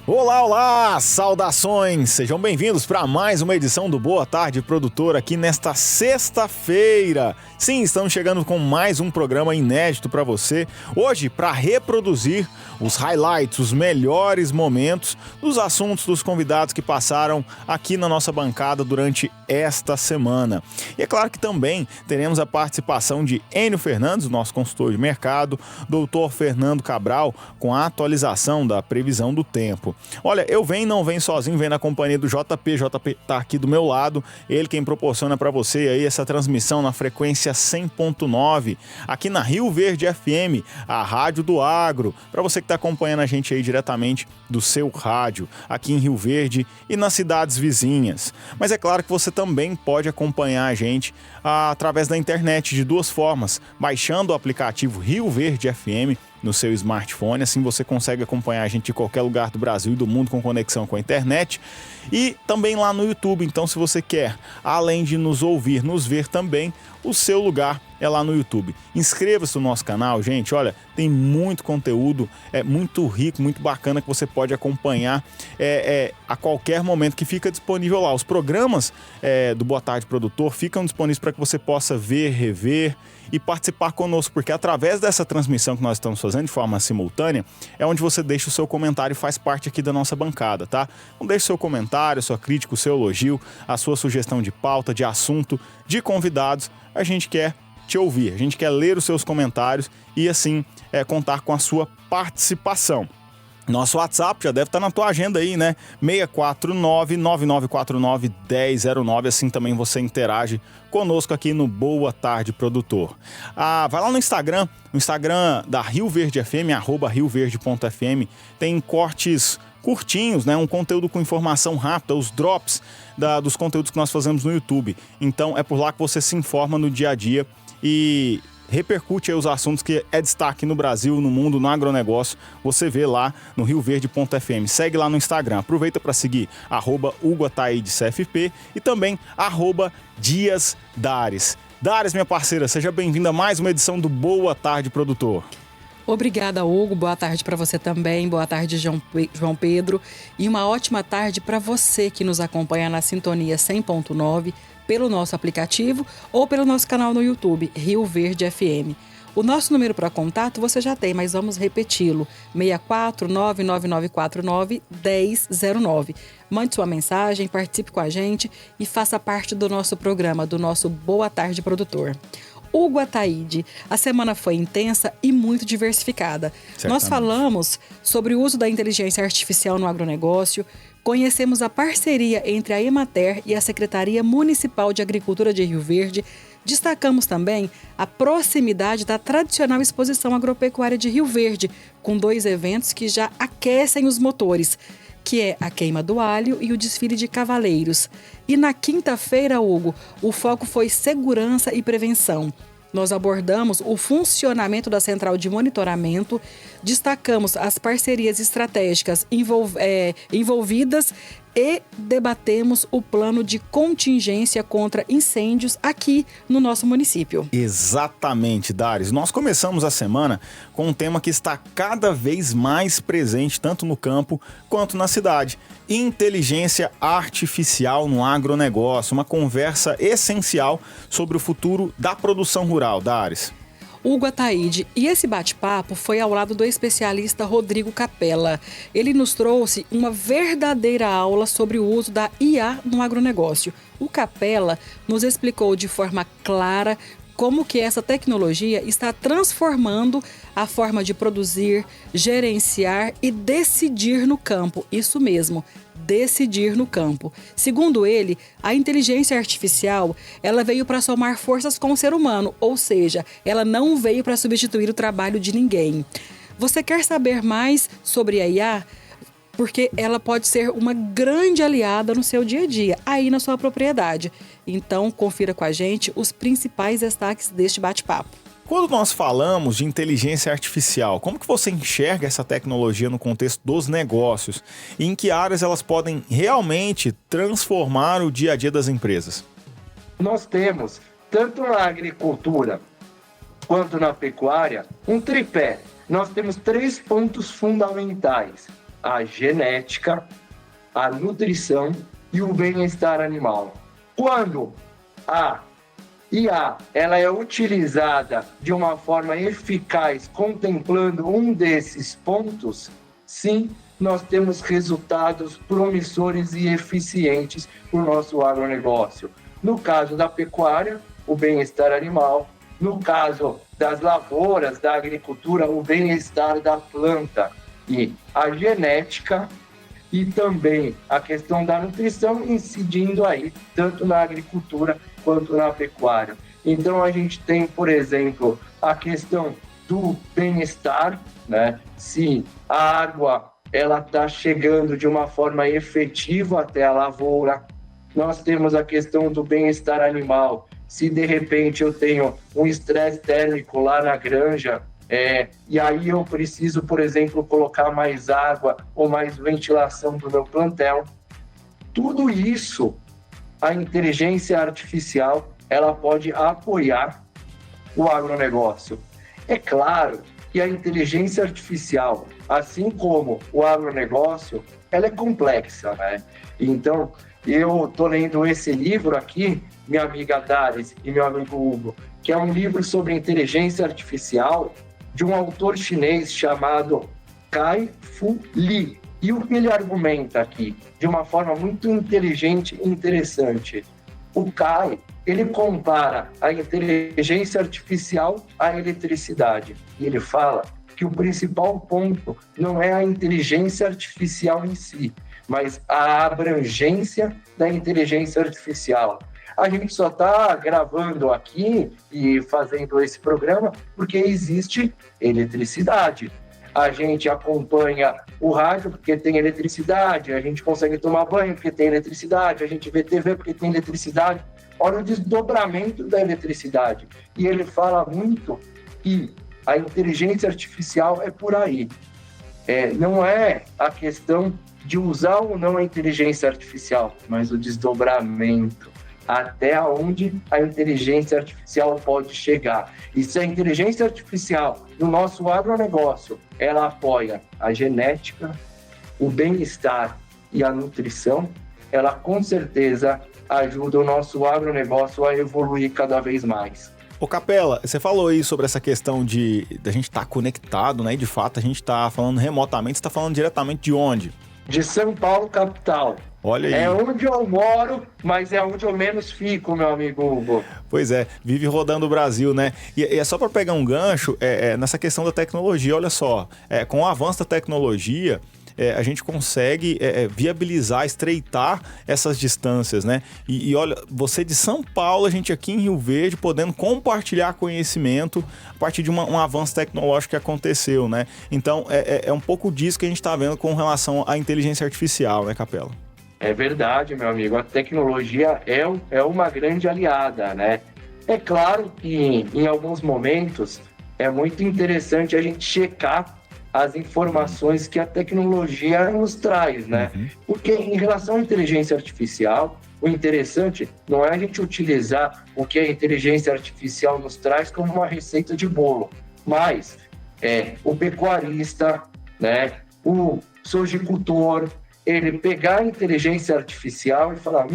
Olá, olá! Saudações! Sejam bem-vindos para mais uma edição do Boa Tarde Produtor aqui nesta sexta-feira. Sim, estamos chegando com mais um programa inédito para você. Hoje, para reproduzir os highlights, os melhores momentos dos assuntos dos convidados que passaram aqui na nossa bancada durante esta semana. E é claro que também teremos a participação de Enio Fernandes, nosso consultor de mercado, doutor Fernando Cabral, com a atualização da previsão do tempo. Olha, eu não venho sozinho, venho na companhia do JP. JP tá aqui do meu lado, ele quem proporciona para você aí essa transmissão na frequência 100.9, aqui na Rio Verde FM, a rádio do agro, para você que tá acompanhando a gente aí diretamente do seu rádio, aqui em Rio Verde e nas cidades vizinhas. Mas é claro que você também pode acompanhar a gente através da internet de duas formas, baixando o aplicativo Rio Verde FM no seu smartphone, assim você consegue acompanhar a gente de qualquer lugar do Brasil e do mundo com conexão com a internet, e também lá no YouTube. Então, se você quer, além de nos ouvir, nos ver também, o seu lugar é lá no YouTube. Inscreva-se no nosso canal, gente. Olha, tem muito conteúdo, é muito rico, muito bacana, que você pode acompanhar a qualquer momento, que fica disponível lá. Os programas do Boa Tarde Produtor ficam disponíveis para que você possa ver, rever e participar conosco, porque através dessa transmissão que nós estamos fazendo de forma simultânea, é onde você deixa o seu comentário e faz parte aqui da nossa bancada, tá? Então deixe seu comentário, sua crítica, o seu elogio, a sua sugestão de pauta, de assunto, de convidados. A gente quer te ouvir, a gente quer ler os seus comentários e assim contar com a sua participação. Nosso WhatsApp já deve estar na tua agenda aí, né? 649-9949-1009, assim também você interage conosco aqui no Boa Tarde Produtor. Vai lá no Instagram da Rio Verde FM, @rioverde.fm, tem cortes curtinhos, né? Um conteúdo com informação rápida, os drops dos conteúdos que nós fazemos no YouTube. Então é por lá que você se informa no dia a dia e repercute aí os assuntos que é destaque no Brasil, no mundo, no agronegócio. Você vê lá no rioverde.fm. Segue lá no Instagram. Aproveita para seguir @HugoAtaídeCFP e também @DiasDares. Dares, minha parceira, seja bem-vinda a mais uma edição do Boa Tarde Produtor. Obrigada, Hugo. Boa tarde para você também. Boa tarde, João Pedro. E uma ótima tarde para você que nos acompanha na sintonia 100.9, pelo nosso aplicativo ou pelo nosso canal no YouTube, Rio Verde FM. O nosso número para contato você já tem, mas vamos repeti-lo: 64999491009. Mande sua mensagem, participe com a gente e faça parte do nosso programa, do nosso Boa Tarde Produtor. Hugo Ataíde, a semana foi intensa e muito diversificada. Certamente. Nós falamos sobre o uso da inteligência artificial no agronegócio, conhecemos a parceria entre a Emater e a Secretaria Municipal de Agricultura de Rio Verde, destacamos também a proximidade da tradicional exposição agropecuária de Rio Verde, com 2 eventos que já aquecem os motores, que é a queima do alho e o desfile de cavaleiros. E na quinta-feira, Hugo, o foco foi segurança e prevenção. Nós abordamos o funcionamento da central de monitoramento, destacamos as parcerias estratégicas envolvidas e debatemos o plano de contingência contra incêndios aqui no nosso município. Exatamente, Dares. Nós começamos a semana com um tema que está cada vez mais presente tanto no campo quanto na cidade: inteligência artificial no agronegócio, uma conversa essencial sobre o futuro da produção rural, Dares. Hugo Ataíde, e esse bate-papo foi ao lado do especialista Rodrigo Capella. Ele nos trouxe uma verdadeira aula sobre o uso da IA no agronegócio. O Capella nos explicou de forma clara como que essa tecnologia está transformando a forma de produzir, gerenciar e decidir no campo. Isso mesmo, decidir no campo. Segundo ele, a inteligência artificial, ela veio para somar forças com o ser humano, ou seja, ela não veio para substituir o trabalho de ninguém. Você quer saber mais sobre a IA? Porque ela pode ser uma grande aliada no seu dia a dia, aí na sua propriedade. Então, confira com a gente os principais destaques deste bate-papo. Quando nós falamos de inteligência artificial, como que você enxerga essa tecnologia no contexto dos negócios? E em que áreas elas podem realmente transformar o dia a dia das empresas? Nós temos, tanto na agricultura quanto na pecuária, um tripé. Nós temos 3 pontos fundamentais: a genética, a nutrição e o bem-estar animal. Quando a IA ela é utilizada de uma forma eficaz, contemplando um desses pontos, sim, nós temos resultados promissores e eficientes para o nosso agronegócio. No caso da pecuária, o bem-estar animal. No caso das lavouras, da agricultura, o bem-estar da planta. E a genética e também a questão da nutrição incidindo aí, tanto na agricultura quanto na pecuária. Então, a gente tem, por exemplo, a questão do bem-estar, né? Se a água ela está chegando de uma forma efetiva até a lavoura. Nós temos a questão do bem-estar animal. Se, de repente, eu tenho um estresse térmico lá na granja, e aí eu preciso, por exemplo, colocar mais água ou mais ventilação do meu plantel. Tudo isso, a inteligência artificial, ela pode apoiar o agronegócio. É claro que a inteligência artificial, assim como o agronegócio, ela é complexa, né? Então, eu estou lendo esse livro aqui, minha amiga Dares e meu amigo Hugo, que é um livro sobre inteligência artificial de um autor chinês chamado Kai-Fu Lee. E o que ele argumenta aqui, de uma forma muito inteligente e interessante? O Kai, ele compara a inteligência artificial à eletricidade. E ele fala que o principal ponto não é a inteligência artificial em si, mas a abrangência da inteligência artificial. A gente só está gravando aqui e fazendo esse programa porque existe eletricidade. A gente acompanha o rádio porque tem eletricidade, a gente consegue tomar banho porque tem eletricidade, a gente vê TV porque tem eletricidade. Olha o desdobramento da eletricidade. E ele fala muito que a inteligência artificial é por aí. Não é a questão de usar ou não a inteligência artificial, mas o desdobramento. Até onde a inteligência artificial pode chegar. E se a inteligência artificial no nosso agronegócio, ela apoia a genética, o bem-estar e a nutrição, ela com certeza ajuda o nosso agronegócio a evoluir cada vez mais. Ô Capela, você falou aí sobre essa questão de a gente estar conectado, né? E de fato a gente está falando remotamente, você está falando diretamente de onde? De São Paulo, capital. Olha aí. É onde eu moro, mas é onde eu menos fico, meu amigo Hugo. Pois é, vive rodando o Brasil, né? E é só para pegar um gancho nessa questão da tecnologia, olha só. Com o avanço da tecnologia, a gente consegue viabilizar, estreitar essas distâncias, né? E olha, você de São Paulo, a gente aqui em Rio Verde, podendo compartilhar conhecimento a partir de um avanço tecnológico que aconteceu, né? Então, é um pouco disso que a gente está vendo com relação à inteligência artificial, né, Capela? É verdade, meu amigo. A tecnologia é uma grande aliada, né? É claro que em alguns momentos é muito interessante a gente checar as informações que a tecnologia nos traz, né? Porque em relação à inteligência artificial, o interessante não é a gente utilizar o que a inteligência artificial nos traz como uma receita de bolo, mas o pecuarista, né? O sojicultor, ele pegar a inteligência artificial e falar,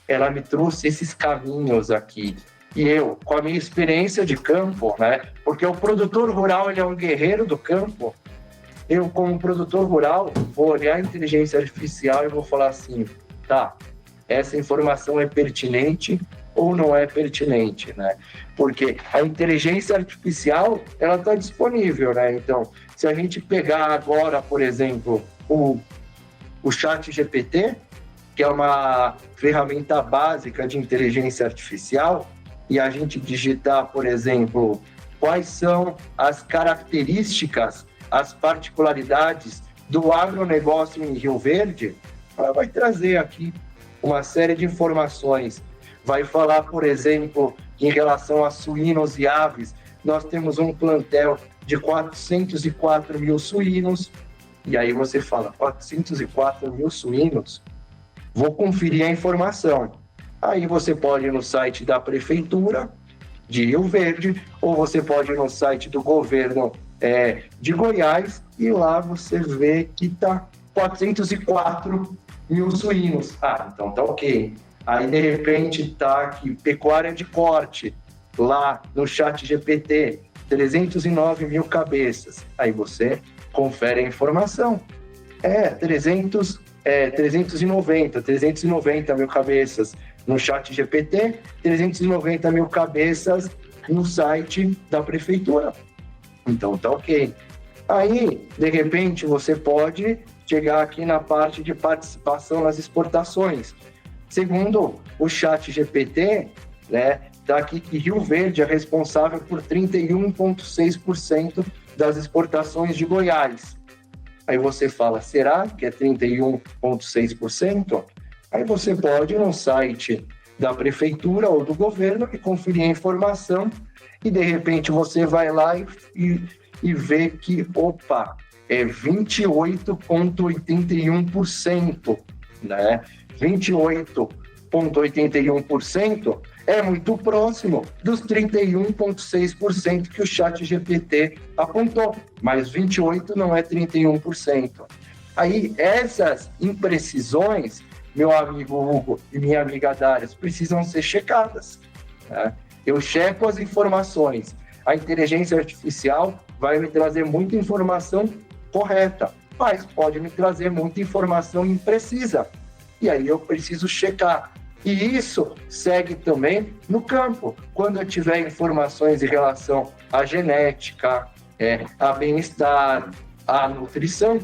ela me trouxe esses caminhos aqui. E eu, com a minha experiência de campo, né? Porque o produtor rural, ele é um guerreiro do campo. Eu, como produtor rural, vou olhar a inteligência artificial e vou falar assim, tá, essa informação é pertinente ou não é pertinente, né? Porque a inteligência artificial, ela está disponível, né? Então, se a gente pegar agora, por exemplo, o ChatGPT, que é uma ferramenta básica de inteligência artificial, e a gente digitar, por exemplo, quais são as características, as particularidades do agronegócio em Rio Verde, ela vai trazer aqui uma série de informações. Vai falar, por exemplo, em relação a suínos e aves, nós temos um plantel de 404 mil suínos, e aí você fala, 404 mil suínos? Vou conferir a informação. Aí você pode ir no site da Prefeitura de Rio Verde, ou você pode ir no site do governo de Goiás, e lá você vê que tá 404 mil suínos. Então tá ok. Aí, de repente, tá aqui, pecuária de corte, lá no chat GPT, 309 mil cabeças. Aí você confere a informação. 390 mil cabeças no chat GPT, 390 mil cabeças no site da prefeitura. Então tá ok. Aí, de repente, você pode chegar aqui na parte de participação nas exportações. Segundo o chat GPT, né, tá aqui que Rio Verde é responsável por 31,6% das exportações de Goiás. Aí você fala, será que é 31,6%? Aí você pode ir no site da prefeitura ou do governo e conferir a informação e, de repente, você vai lá e vê que, é 28,81%, né? 28,81% é muito próximo dos 31,6% que o chat GPT apontou, mas 28% não é 31%. Aí, essas imprecisões, meu amigo Hugo e minha amiga Darius, precisam ser checadas, né? Eu checo as informações. A inteligência artificial vai me trazer muita informação correta, mas pode me trazer muita informação imprecisa. E aí eu preciso checar. E isso segue também no campo. Quando eu tiver informações em relação à genética, a bem-estar, à nutrição,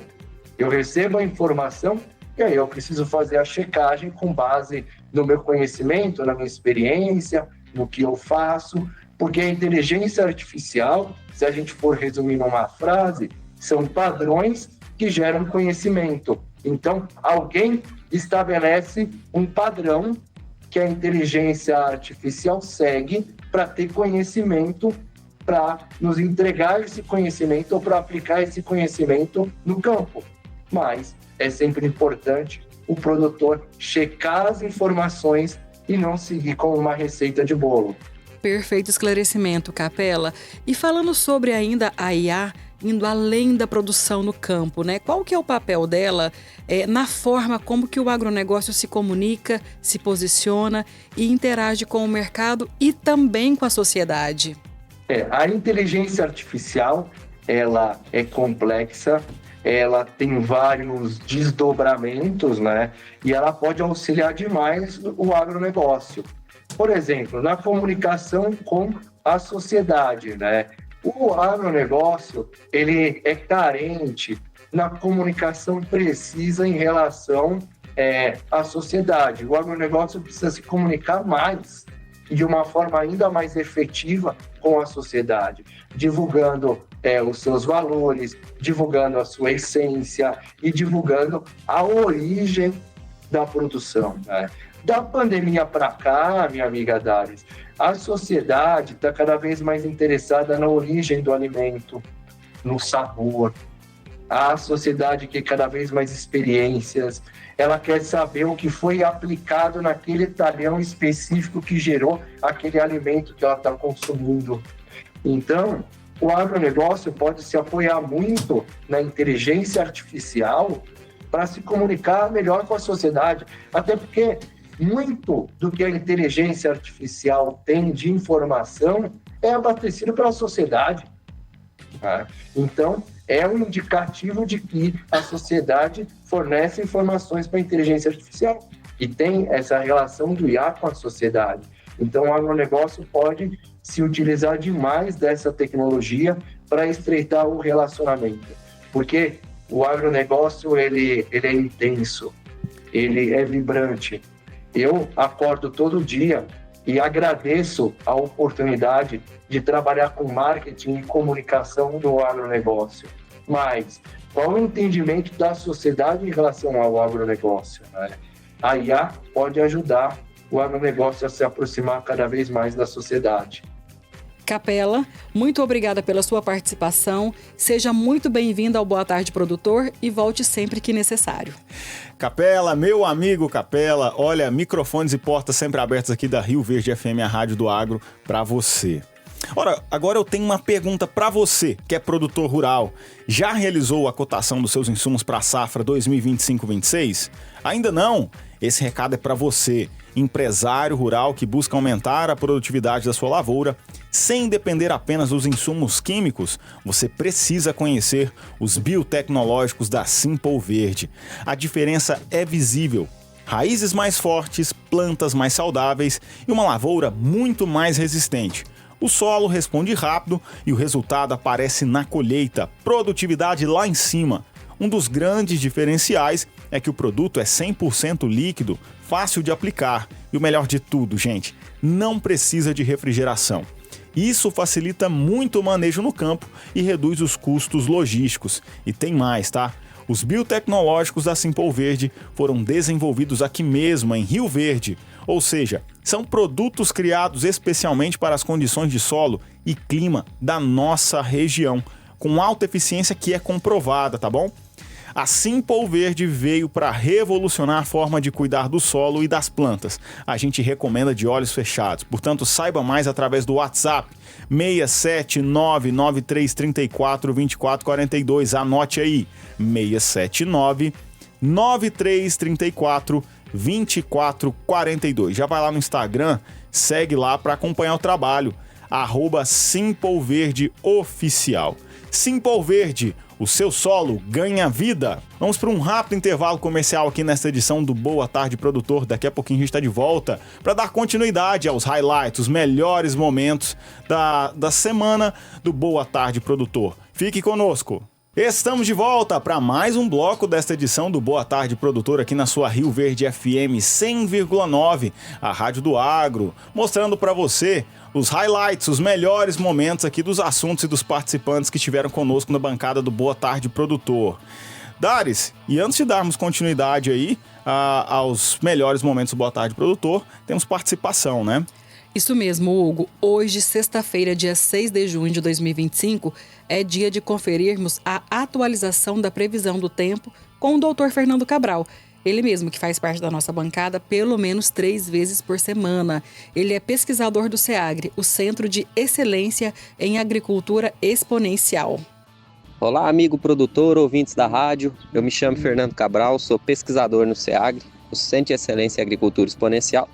eu recebo a informação e aí eu preciso fazer a checagem com base no meu conhecimento, na minha experiência, no que eu faço, porque a inteligência artificial, se a gente for resumir numa frase, são padrões que geram conhecimento. Então, alguém estabelece um padrão que a inteligência artificial segue para ter conhecimento, para nos entregar esse conhecimento ou para aplicar esse conhecimento no campo. Mas é sempre importante o produtor checar as informações e não seguir como uma receita de bolo. Perfeito esclarecimento, Capela. E falando sobre ainda a IA, indo além da produção no campo, né? Qual que é o papel dela na forma como que o agronegócio se comunica, se posiciona e interage com o mercado e também com a sociedade? A inteligência artificial, ela é complexa, ela tem vários desdobramentos, né? E ela pode auxiliar demais o agronegócio. Por exemplo, na comunicação com a sociedade, né? O agronegócio, ele é carente na comunicação precisa em relação à sociedade. O agronegócio precisa se comunicar mais e de uma forma ainda mais efetiva com a sociedade, divulgando os seus valores, divulgando a sua essência e divulgando a origem da produção, né? Da pandemia para cá, minha amiga Darius, a sociedade está cada vez mais interessada na origem do alimento, no sabor. A sociedade quer cada vez mais experiências, ela quer saber o que foi aplicado naquele talhão específico que gerou aquele alimento que ela está consumindo. Então, o agronegócio pode se apoiar muito na inteligência artificial para se comunicar melhor com a sociedade, até porque muito do que a inteligência artificial tem de informação é abastecido pela sociedade. Tá? Então, é um indicativo de que a sociedade fornece informações para a inteligência artificial e tem essa relação do IA com a sociedade. Então, o agronegócio pode se utilizar demais dessa tecnologia para estreitar o relacionamento, porque o agronegócio ele é intenso, ele é vibrante. Eu acordo todo dia e agradeço a oportunidade de trabalhar com marketing e comunicação do agronegócio. Mas qual é o entendimento da sociedade em relação ao agronegócio, né? A IA pode ajudar o agronegócio a se aproximar cada vez mais da sociedade. Capela, muito obrigada pela sua participação. Seja muito bem-vindo ao Boa Tarde Produtor e volte sempre que necessário. Capela, meu amigo Capela, olha, microfones e portas sempre abertas aqui da Rio Verde FM, a rádio do agro, para você. Ora, agora eu tenho uma pergunta para você, que é produtor rural. Já realizou a cotação dos seus insumos para a safra 2025-26? Ainda não? Esse recado é para você, empresário rural que busca aumentar a produtividade da sua lavoura. Sem depender apenas dos insumos químicos, você precisa conhecer os biotecnológicos da Simple Verde. A diferença é visível. Raízes mais fortes, plantas mais saudáveis e uma lavoura muito mais resistente. O solo responde rápido e o resultado aparece na colheita, produtividade lá em cima. Um dos grandes diferenciais é que o produto é 100% líquido, fácil de aplicar e o melhor de tudo, gente, não precisa de refrigeração. Isso facilita muito o manejo no campo e reduz os custos logísticos. E tem mais, tá? Os biotecnológicos da Simple Verde foram desenvolvidos aqui mesmo, em Rio Verde. Ou seja, são produtos criados especialmente para as condições de solo e clima da nossa região, com alta eficiência que é comprovada, tá bom? A Simple Verde veio para revolucionar a forma de cuidar do solo e das plantas. A gente recomenda de olhos fechados, portanto saiba mais através do WhatsApp 67993342442. Anote aí, 67993342442. Já vai lá no Instagram, segue lá para acompanhar o trabalho, @SimpleVerdeOficial. Simple Verde, o seu solo ganha vida. Vamos para um rápido intervalo comercial aqui nesta edição do Boa Tarde Produtor. Daqui a pouquinho a gente está de volta para dar continuidade aos highlights, os melhores momentos da semana do Boa Tarde Produtor. Fique conosco. Estamos de volta para mais um bloco desta edição do Boa Tarde Produtor aqui na sua Rio Verde FM 100,9, a rádio do agro, mostrando para você os highlights, os melhores momentos aqui dos assuntos e dos participantes que estiveram conosco na bancada do Boa Tarde Produtor. Dares, e antes de darmos continuidade aí aos melhores momentos do Boa Tarde Produtor, temos participação, né? Isso mesmo, Hugo. Hoje, sexta-feira, dia 6 de junho de 2025, é dia de conferirmos a atualização da previsão do tempo com o Dr. Fernando Cabral. Ele mesmo que faz parte da nossa bancada pelo menos 3 vezes por semana. Ele é pesquisador do SEAGRE, o Centro de Excelência em Agricultura Exponencial. Olá, amigo produtor, ouvintes da rádio. Eu me chamo Fernando Cabral, sou pesquisador no SEAGRE, o Centro de Excelência em Agricultura Exponencial,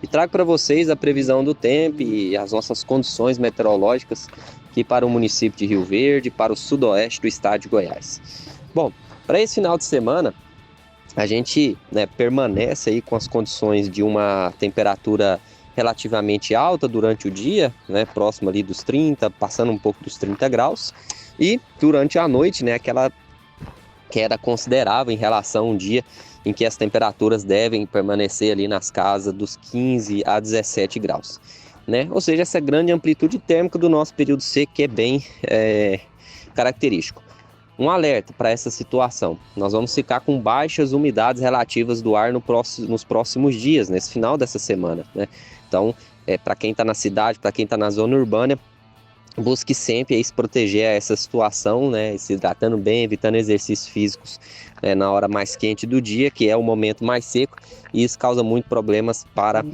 e trago para vocês a previsão do tempo e as nossas condições meteorológicas aqui para o município de Rio Verde e para o sudoeste do estado de Goiás. Bom, para esse final de semana, a gente permanece aí com as condições de uma temperatura relativamente alta durante o dia, próximo ali dos 30, passando um pouco dos 30 graus, e durante a noite, aquela queda considerável em relação a um dia em que as temperaturas devem permanecer ali nas casas dos 15 a 17 graus. Ou seja, essa grande amplitude térmica do nosso período seco que é bem característico. Um alerta para essa situação: nós vamos ficar com baixas umidades relativas do ar nos próximos dias, nesse final dessa semana. Então, para quem está na cidade, para quem está na zona urbana, busque sempre aí se proteger a essa situação, se hidratando bem, evitando exercícios físicos na hora mais quente do dia, que é o momento mais seco, e isso causa muitos problemas para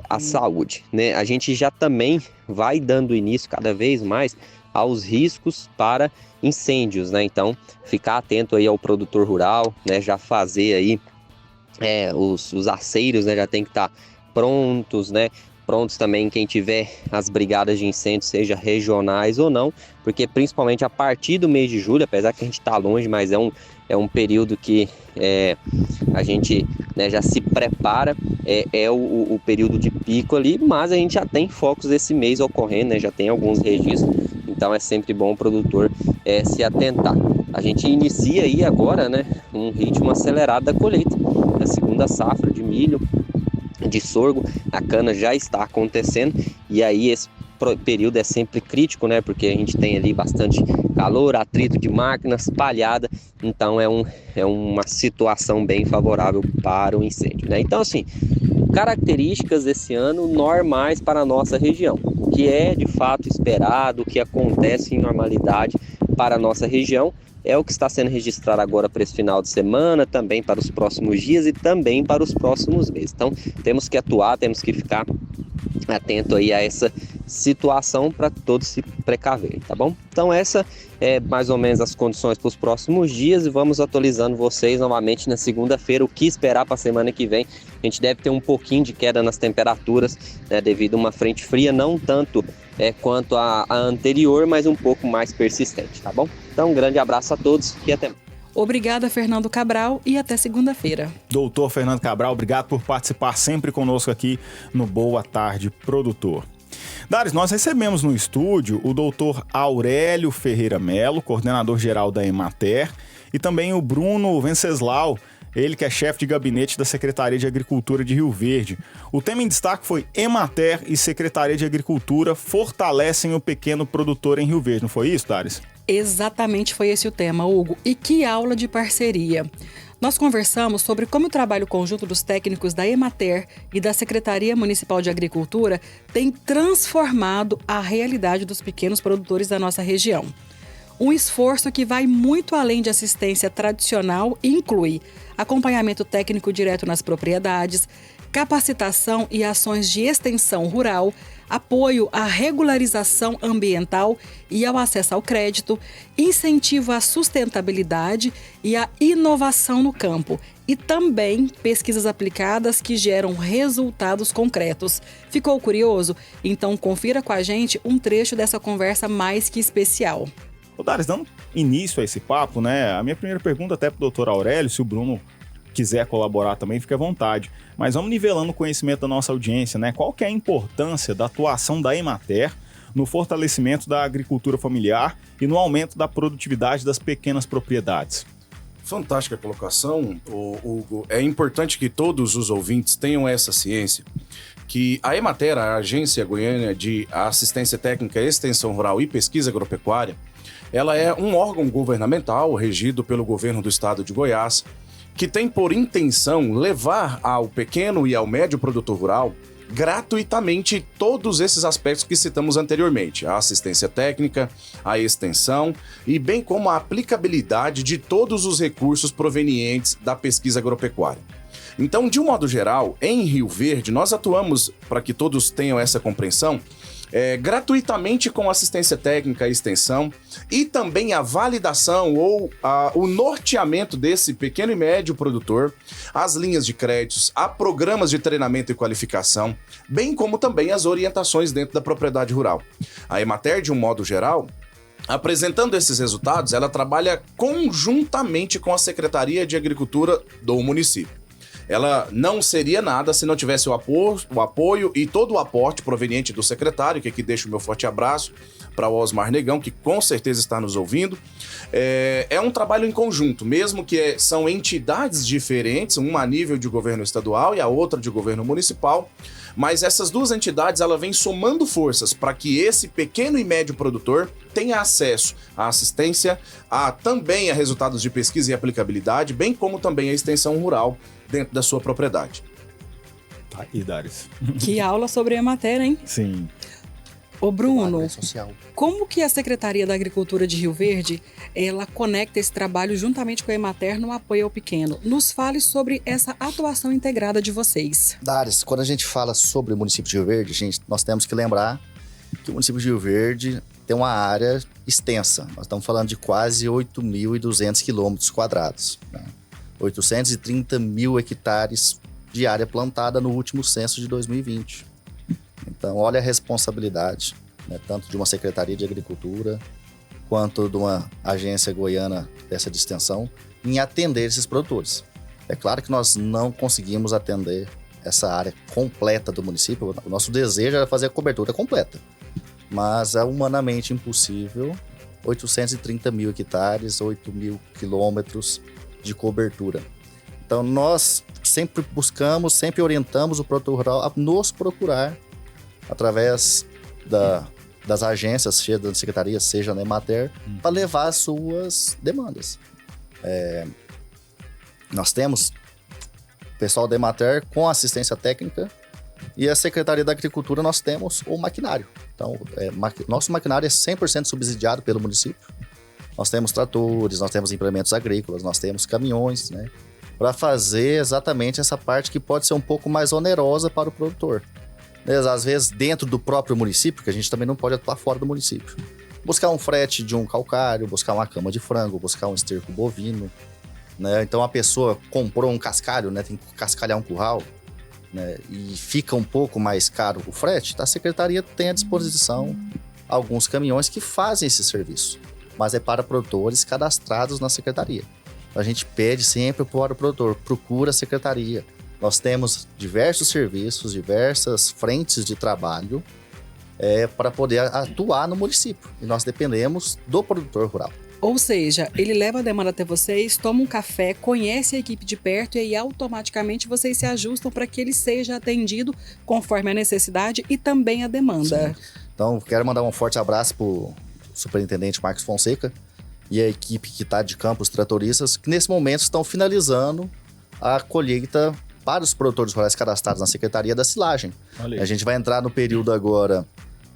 a saúde. A gente já também vai dando início cada vez mais aos riscos para incêndios, então ficar atento aí ao produtor rural, já fazer aí os aceiros, já tem que estar prontos, prontos também quem tiver as brigadas de incêndio, seja regionais ou não, porque principalmente a partir do mês de julho, apesar que a gente está longe, mas é um período que a gente já se prepara, o período de pico ali, mas a gente já tem focos desse mês ocorrendo, já tem alguns registros, então é sempre bom o produtor se atentar. A gente inicia aí agora um ritmo acelerado da colheita, da segunda safra de milho, de sorgo, a cana já está acontecendo, e aí esse período é sempre crítico, porque a gente tem ali bastante calor, atrito de máquinas, palhada, então é uma situação bem favorável para o incêndio, Então, assim, características desse ano normais para a nossa região, o que é de fato esperado, o que acontece em normalidade para a nossa região, é o que está sendo registrado agora para esse final de semana, também para os próximos dias e também para os próximos meses. Então, temos que atuar, temos que ficar atento aí a essa situação para todos se precaverem, tá bom? Então essa é mais ou menos as condições para os próximos dias e vamos atualizando vocês novamente na segunda-feira, o que esperar para a semana que vem. A gente deve ter um pouquinho de queda nas temperaturas, né, devido a uma frente fria, não tanto quanto a anterior, mas um pouco mais persistente, tá bom? Então um grande abraço a todos e até mais. Obrigada, Fernando Cabral, e até segunda-feira. Doutor Fernando Cabral, obrigado por participar sempre conosco aqui no Boa Tarde Produtor. Dares, nós recebemos no estúdio o doutor Aurélio Ferreira Melo, coordenador-geral da Emater, e também o Bruno Venceslau, ele que é chefe de gabinete da Secretaria de Agricultura de Rio Verde. O tema em destaque foi Emater e Secretaria de Agricultura fortalecem o pequeno produtor em Rio Verde. Não foi isso, Dares? Exatamente, foi esse o tema, Hugo. E que aula de parceria! Nós conversamos sobre como o trabalho conjunto dos técnicos da Emater e da Secretaria Municipal de Agricultura tem transformado a realidade dos pequenos produtores da nossa região. Um esforço que vai muito além de assistência tradicional e inclui acompanhamento técnico direto nas propriedades, capacitação e ações de extensão rural, apoio à regularização ambiental e ao acesso ao crédito, incentivo à sustentabilidade e à inovação no campo e também pesquisas aplicadas que geram resultados concretos. Ficou curioso? Então confira com a gente um trecho dessa conversa mais que especial. Ô Dares, dando início a esse papo, né? A minha primeira pergunta até pro doutor Aurélio, se o Bruno quiser colaborar também, fique à vontade. Mas vamos nivelando o conhecimento da nossa audiência, né? Qual que é a importância da atuação da Emater no fortalecimento da agricultura familiar e no aumento da produtividade das pequenas propriedades? Fantástica colocação, Hugo. É importante que todos os ouvintes tenham essa ciência, que a Emater, a Agência Goiana de Assistência Técnica, Extensão Rural e Pesquisa Agropecuária, ela é um órgão governamental regido pelo governo do estado de Goiás, que tem por intenção levar ao pequeno e ao médio produtor rural gratuitamente todos esses aspectos que citamos anteriormente, a assistência técnica, a extensão e bem como a aplicabilidade de todos os recursos provenientes da pesquisa agropecuária. Então, de um modo geral, em Rio Verde, nós atuamos, para que todos tenham essa compreensão, gratuitamente com assistência técnica e extensão e também a validação ou o norteamento desse pequeno e médio produtor, as linhas de créditos, a programas de treinamento e qualificação, bem como também as orientações dentro da propriedade rural. A Emater, de um modo geral, apresentando esses resultados, ela trabalha conjuntamente com a Secretaria de Agricultura do município. Ela não seria nada se não tivesse o apoio e todo o aporte proveniente do secretário, que aqui deixo o meu forte abraço para o Osmar Negão, que com certeza está nos ouvindo. É um trabalho em conjunto, mesmo que são entidades diferentes, uma a nível de governo estadual e a outra de governo municipal, mas essas duas entidades ela vem somando forças para que esse pequeno e médio produtor tenha acesso à assistência, também a resultados de pesquisa e aplicabilidade, bem como também a extensão rural dentro da sua propriedade. Tá aí, Dares. Que aula sobre a Emater, hein? Sim. Ô Bruno, como que a Secretaria da Agricultura de Rio Verde, ela conecta esse trabalho juntamente com a Emater no apoio ao pequeno? Nos fale sobre essa atuação integrada de vocês. Dares, quando a gente fala sobre o município de Rio Verde, nós temos que lembrar que o município de Rio Verde tem uma área extensa. Nós estamos falando de quase 8.200 quilômetros quadrados, né? 830 mil hectares de área plantada no último censo de 2020. Então, olha a responsabilidade, né, tanto de uma Secretaria de Agricultura quanto de uma agência goiana dessa de extensão em atender esses produtores. É claro que nós não conseguimos atender essa área completa do município. O nosso desejo era fazer a cobertura completa, mas é humanamente impossível. 830 mil hectares, 8 mil quilômetros de cobertura. Então, nós sempre buscamos, sempre orientamos o produtor rural a nos procurar através das agências, seja da Secretaria, seja da Emater, para levar as suas demandas. Nós temos o pessoal da Emater com assistência técnica e a Secretaria da Agricultura nós temos o maquinário. Então, nosso maquinário é 100% subsidiado pelo município. Nós temos tratores, nós temos implementos agrícolas, nós temos caminhões, né? Para fazer exatamente essa parte que pode ser um pouco mais onerosa para o produtor. Às vezes dentro do próprio município, que a gente também não pode atuar fora do município. Buscar um frete de um calcário, buscar uma cama de frango, buscar um esterco bovino, né? Então a pessoa comprou um cascalho, né? Tem que cascalhar um curral, né? E fica um pouco mais caro o frete, a secretaria tem à disposição alguns caminhões que fazem esse serviço, mas é para produtores cadastrados na secretaria. A gente pede sempre para o produtor, procura a secretaria. Nós temos diversos serviços, diversas frentes de trabalho para poder atuar no município. E nós dependemos do produtor rural. Ou seja, ele leva a demanda até vocês, toma um café, conhece a equipe de perto e aí automaticamente vocês se ajustam para que ele seja atendido conforme a necessidade e também a demanda. Sim. Então, quero mandar um forte abraço para o superintendente Marcos Fonseca e a equipe que está de campo, os tratoristas, que nesse momento estão finalizando a colheita para os produtores rurais cadastrados na Secretaria da Silagem. A gente vai entrar no período agora,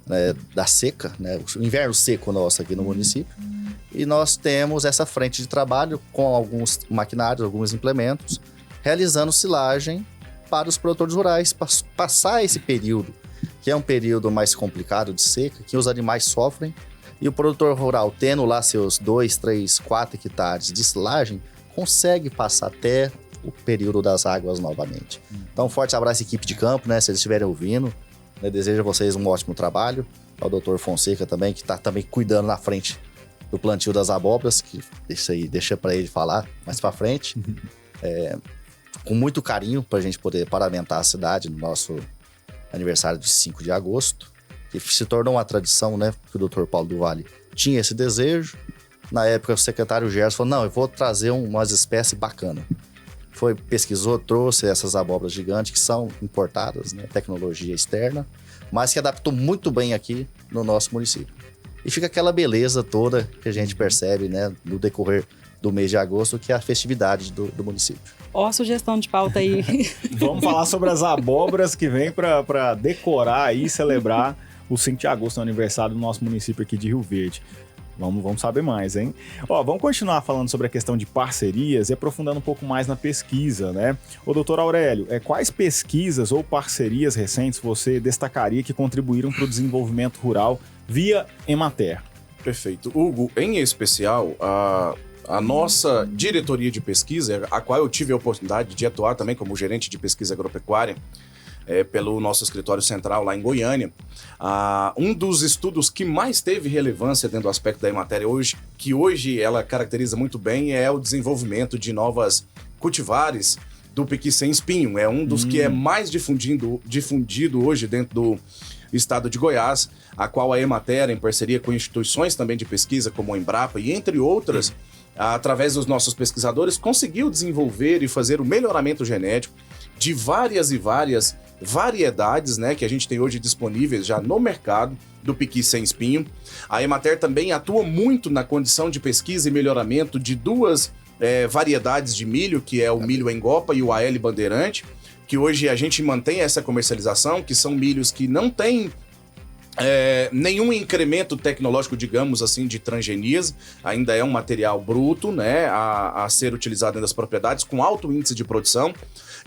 né, da seca, né, o inverno seco nosso aqui no município, e nós temos essa frente de trabalho com alguns maquinários, alguns implementos, realizando silagem para os produtores rurais, passar esse período, que é um período mais complicado de seca, que os animais sofrem, e o produtor rural, tendo lá seus 2, 3, 4 hectares de silagem, consegue passar até o período das águas novamente. Então, um forte abraço à equipe de campo, né? Se eles estiverem ouvindo, né? Desejo a vocês um ótimo trabalho. Ao doutor Fonseca também, que está também cuidando na frente do plantio das abóboras, que deixa para ele falar mais para frente. Com muito carinho para a gente poder paramentar a cidade no nosso aniversário de 5 de agosto, que se tornou uma tradição, né? Que o doutor Paulo do Vale tinha esse desejo. Na época, o secretário Gerson falou, não, eu vou trazer umas espécies bacanas. Pesquisou, trouxe essas abóboras gigantes que são importadas, né? Tecnologia externa, mas que adaptou muito bem aqui no nosso município. E fica aquela beleza toda que a gente percebe, né? No decorrer do mês de agosto, que é a festividade do município. Ó, sugestão de pauta aí. Vamos falar sobre as abóboras que vêm para decorar e celebrar o 5 de agosto, no aniversário do nosso município aqui de Rio Verde. Vamos saber mais, hein? Vamos continuar falando sobre a questão de parcerias e aprofundando um pouco mais na pesquisa, né? Ô, doutor Aurélio, quais pesquisas ou parcerias recentes você destacaria que contribuíram para o desenvolvimento rural via Emater? Perfeito. Hugo, em especial, a nossa diretoria de pesquisa, a qual eu tive a oportunidade de atuar também como gerente de pesquisa agropecuária, pelo nosso escritório central lá em Goiânia, um dos estudos que mais teve relevância dentro do aspecto da Emater hoje, que hoje ela caracteriza muito bem, é o desenvolvimento de novas cultivares do pequi sem espinho. É um dos que é mais difundido hoje dentro do estado de Goiás, a qual a Emater, em parceria com instituições também de pesquisa, como a Embrapa e entre outras, através dos nossos pesquisadores, conseguiu desenvolver e fazer o melhoramento genético de várias e várias variedades, né, que a gente tem hoje disponíveis já no mercado do pequi sem espinho. A Emater também atua muito na condição de pesquisa e melhoramento de duas variedades de milho, que é o milho Engopa e o AL Bandeirante, que hoje a gente mantém essa comercialização, que são milhos que não têm nenhum incremento tecnológico, digamos assim, de transgenias, ainda é um material bruto, né, a ser utilizado dentro das propriedades, com alto índice de produção,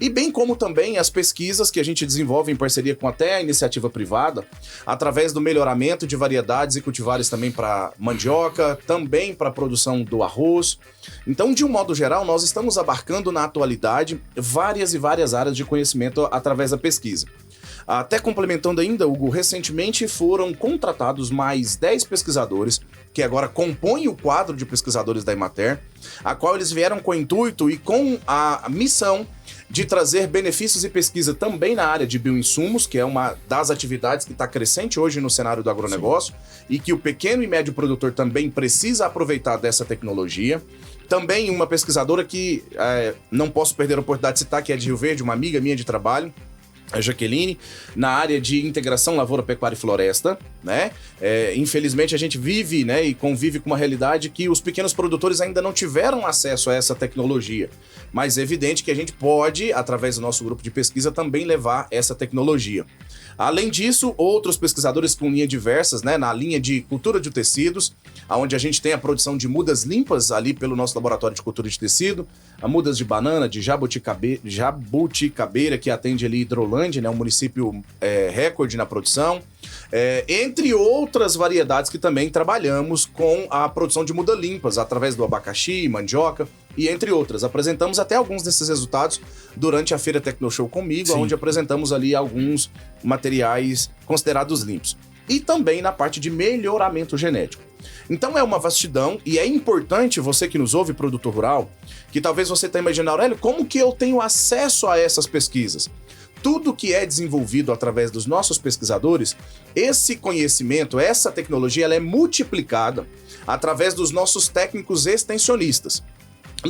e bem como também as pesquisas que a gente desenvolve em parceria com até a iniciativa privada, através do melhoramento de variedades e cultivares também para mandioca, também para a produção do arroz. Então, de um modo geral, nós estamos abarcando na atualidade várias e várias áreas de conhecimento através da pesquisa. Até complementando ainda, Hugo, recentemente foram contratados mais 10 pesquisadores, que agora compõem o quadro de pesquisadores da Emater, a qual eles vieram com o intuito e com a missão de trazer benefícios e pesquisa também na área de bioinsumos, que é uma das atividades que está crescente hoje no cenário do agronegócio. Sim. E que o pequeno e médio produtor também precisa aproveitar dessa tecnologia. Também uma pesquisadora que não posso perder a oportunidade de citar, que é de Rio Verde, uma amiga minha de trabalho, a Jaqueline, na área de integração lavoura, pecuária e floresta, né? Infelizmente a gente vive, né, e convive com uma realidade que os pequenos produtores ainda não tiveram acesso a essa tecnologia, mas é evidente que a gente pode, através do nosso grupo de pesquisa, também levar essa tecnologia. Além disso, outros pesquisadores com linhas diversas, né, na linha de cultura de tecidos, onde a gente tem a produção de mudas limpas ali pelo nosso laboratório de cultura de tecido, a mudas de banana, de jabuticabeira, que atende ali Hidrolândia, Band, né, um município recorde na produção, entre outras variedades que também trabalhamos com a produção de muda limpas, através do abacaxi, mandioca e entre outras. Apresentamos até alguns desses resultados durante a Feira Tecnoshow comigo, Sim. onde apresentamos ali alguns materiais considerados limpos. E também na parte de melhoramento genético. Então é uma vastidão e é importante você que nos ouve, produtor rural, que talvez você tenha imaginado, Aurélio, como que eu tenho acesso a essas pesquisas? Tudo que é desenvolvido através dos nossos pesquisadores, esse conhecimento, essa tecnologia, ela é multiplicada através dos nossos técnicos extensionistas.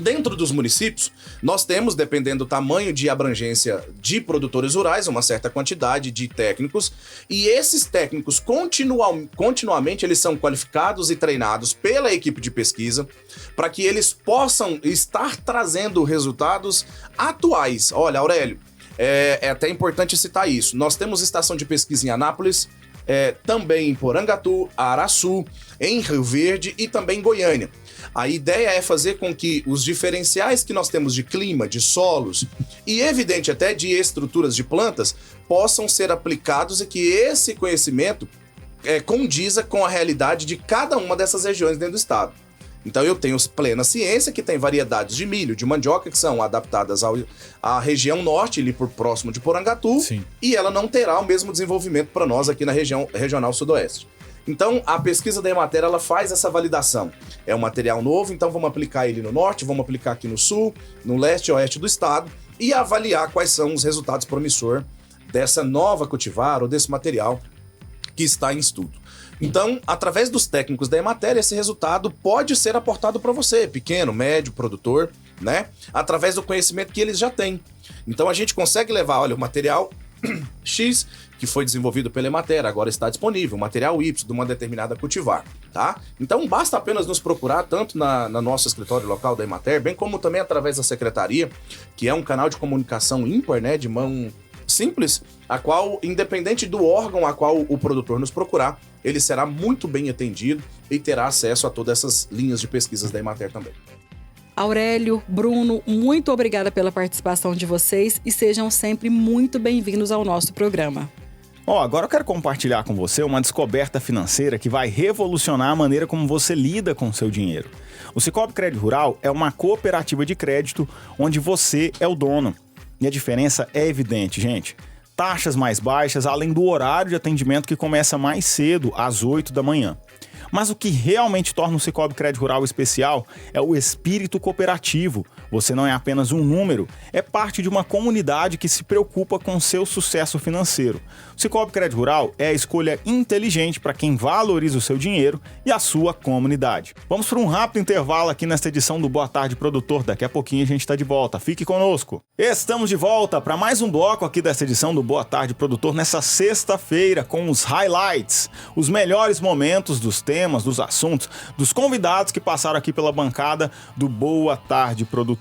Dentro dos municípios, nós temos, dependendo do tamanho de abrangência de produtores rurais, uma certa quantidade de técnicos, e esses técnicos continuamente eles são qualificados e treinados pela equipe de pesquisa para que eles possam estar trazendo resultados atuais. Olha, Aurélio, é até importante citar isso. Nós temos estação de pesquisa em Anápolis, também em Porangatu, Araçu, em Rio Verde e também em Goiânia. A ideia é fazer com que os diferenciais que nós temos de clima, de solos e, evidente, até de estruturas de plantas possam ser aplicados e que esse conhecimento condiza com a realidade de cada uma dessas regiões dentro do estado. Então eu tenho plena ciência que tem variedades de milho, de mandioca que são adaptadas à região norte, ali por próximo de Porangatu, Sim. e ela não terá o mesmo desenvolvimento para nós aqui na região regional sudoeste. Então, a pesquisa da Emater, ela faz essa validação. É um material novo, então vamos aplicar ele no norte, vamos aplicar aqui no sul, no leste e oeste do estado e avaliar quais são os resultados promissores dessa nova cultivar ou desse material que está em estudo. Então, através dos técnicos da Emater, esse resultado pode ser aportado para você, pequeno, médio, produtor, né? Através do conhecimento que eles já têm. Então, a gente consegue levar, olha, o material X, que foi desenvolvido pela Emater, agora está disponível, o material Y de uma determinada cultivar, tá? Então basta apenas nos procurar, tanto no nosso escritório local da Emater, bem como também através da secretaria, que é um canal de comunicação ímpar, né, de mão simples, a qual, independente do órgão a qual o produtor nos procurar, ele será muito bem atendido e terá acesso a todas essas linhas de pesquisas da Emater também. Aurélio, Bruno, muito obrigada pela participação de vocês e sejam sempre muito bem-vindos ao nosso programa. Agora eu quero compartilhar com você uma descoberta financeira que vai revolucionar a maneira como você lida com o seu dinheiro. O Sicoob Crédito Rural é uma cooperativa de crédito onde você é o dono. E a diferença é evidente, gente. Taxas mais baixas, além do horário de atendimento que começa mais cedo, às 8 da manhã. Mas o que realmente torna o Sicoob Crédito Rural especial é o espírito cooperativo. Você não é apenas um número, é parte de uma comunidade que se preocupa com o seu sucesso financeiro. O Sicoob Crédito Rural é a escolha inteligente para quem valoriza o seu dinheiro e a sua comunidade. Vamos para um rápido intervalo aqui nesta edição do Boa Tarde Produtor. Daqui a pouquinho a gente está de volta. Fique conosco. Estamos de volta para mais um bloco aqui desta edição do Boa Tarde Produtor nessa sexta-feira com os highlights, os melhores momentos dos temas, dos assuntos, dos convidados que passaram aqui pela bancada do Boa Tarde Produtor.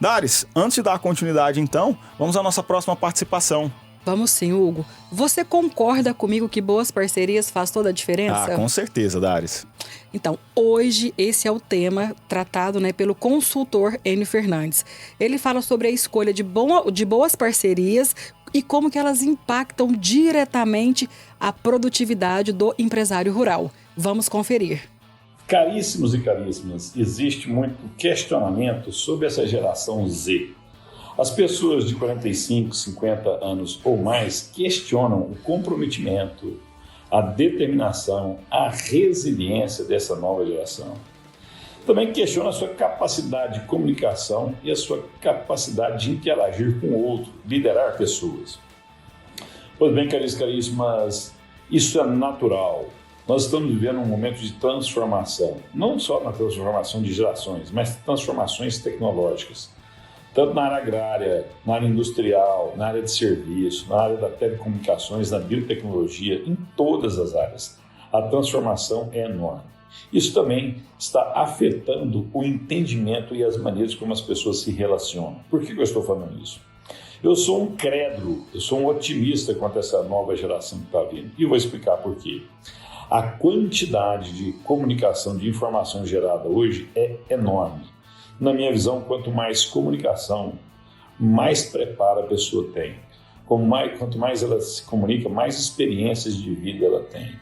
Dares, antes de dar continuidade então, vamos à nossa próxima participação. Vamos sim, Hugo. Você concorda comigo que boas parcerias faz toda a diferença? Com certeza, Dares. Então, hoje esse é o tema tratado, pelo consultor Enio Fernandes. Ele fala sobre a escolha de boas parcerias e como que elas impactam diretamente a produtividade do empresário rural. Vamos conferir. Caríssimos e caríssimas, existe muito questionamento sobre essa geração Z. As pessoas de 45, 50 anos ou mais questionam o comprometimento, a determinação, a resiliência dessa nova geração. Também questionam a sua capacidade de comunicação e a sua capacidade de interagir com o outro, liderar pessoas. Pois bem, caríssimas, isso é natural. Nós estamos vivendo um momento de transformação, não só na transformação de gerações, mas transformações tecnológicas. Tanto na área agrária, na área industrial, na área de serviço, na área da telecomunicações, na biotecnologia, em todas as áreas. A transformação é enorme. Isso também está afetando o entendimento e as maneiras como as pessoas se relacionam. Por que eu estou falando isso? Eu sou um crédulo, eu sou um otimista quanto a essa nova geração que está vindo. E vou explicar por quê. A quantidade de comunicação, de informação gerada hoje é enorme. Na minha visão, quanto mais comunicação, mais preparo a pessoa tem. Quanto mais ela se comunica, mais experiências de vida ela tem.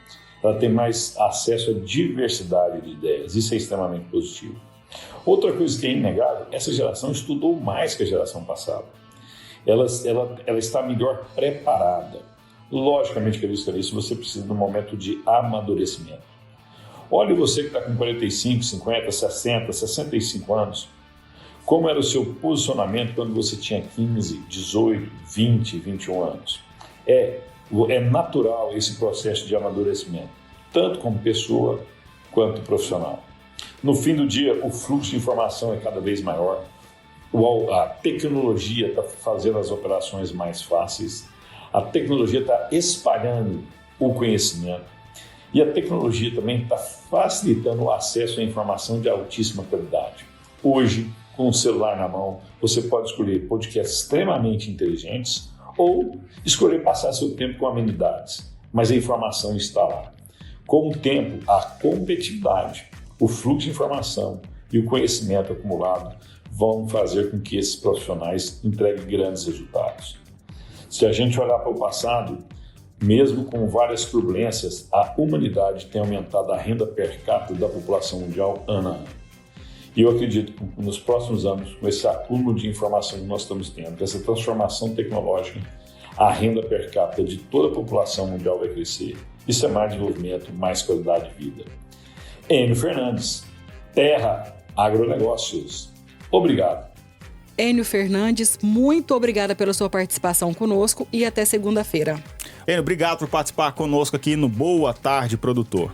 Ela tem mais acesso à diversidade de ideias. Isso é extremamente positivo. Outra coisa que é inegável, essa geração estudou mais que a geração passada. Ela está melhor preparada. Logicamente, isso você precisa de um momento de amadurecimento. Olhe você que está com 45, 50, 60, 65 anos. Como era o seu posicionamento quando você tinha 15, 18, 20, 21 anos? É natural esse processo de amadurecimento, tanto como pessoa quanto profissional. No fim do dia, o fluxo de informação é cada vez maior. A tecnologia está fazendo as operações mais fáceis. A tecnologia está espalhando o conhecimento. E a tecnologia também está facilitando o acesso à informação de altíssima qualidade. Hoje, com o celular na mão, você pode escolher podcasts extremamente inteligentes ou escolher passar seu tempo com amenidades, mas a informação está lá. Com o tempo, a competitividade, o fluxo de informação e o conhecimento acumulado vão fazer com que esses profissionais entreguem grandes resultados. Se a gente olhar para o passado, mesmo com várias turbulências, a humanidade tem aumentado a renda per capita da população mundial ano a ano. E eu acredito que nos próximos anos, com esse acúmulo de informação que nós estamos tendo, essa transformação tecnológica, a renda per capita de toda a população mundial vai crescer. Isso é mais desenvolvimento, mais qualidade de vida. Enio Fernandes, Terra Agronegócios. Obrigado. Enio Fernandes, muito obrigada pela sua participação conosco e até segunda-feira. Enio, obrigado por participar conosco aqui no Boa Tarde, Produtor.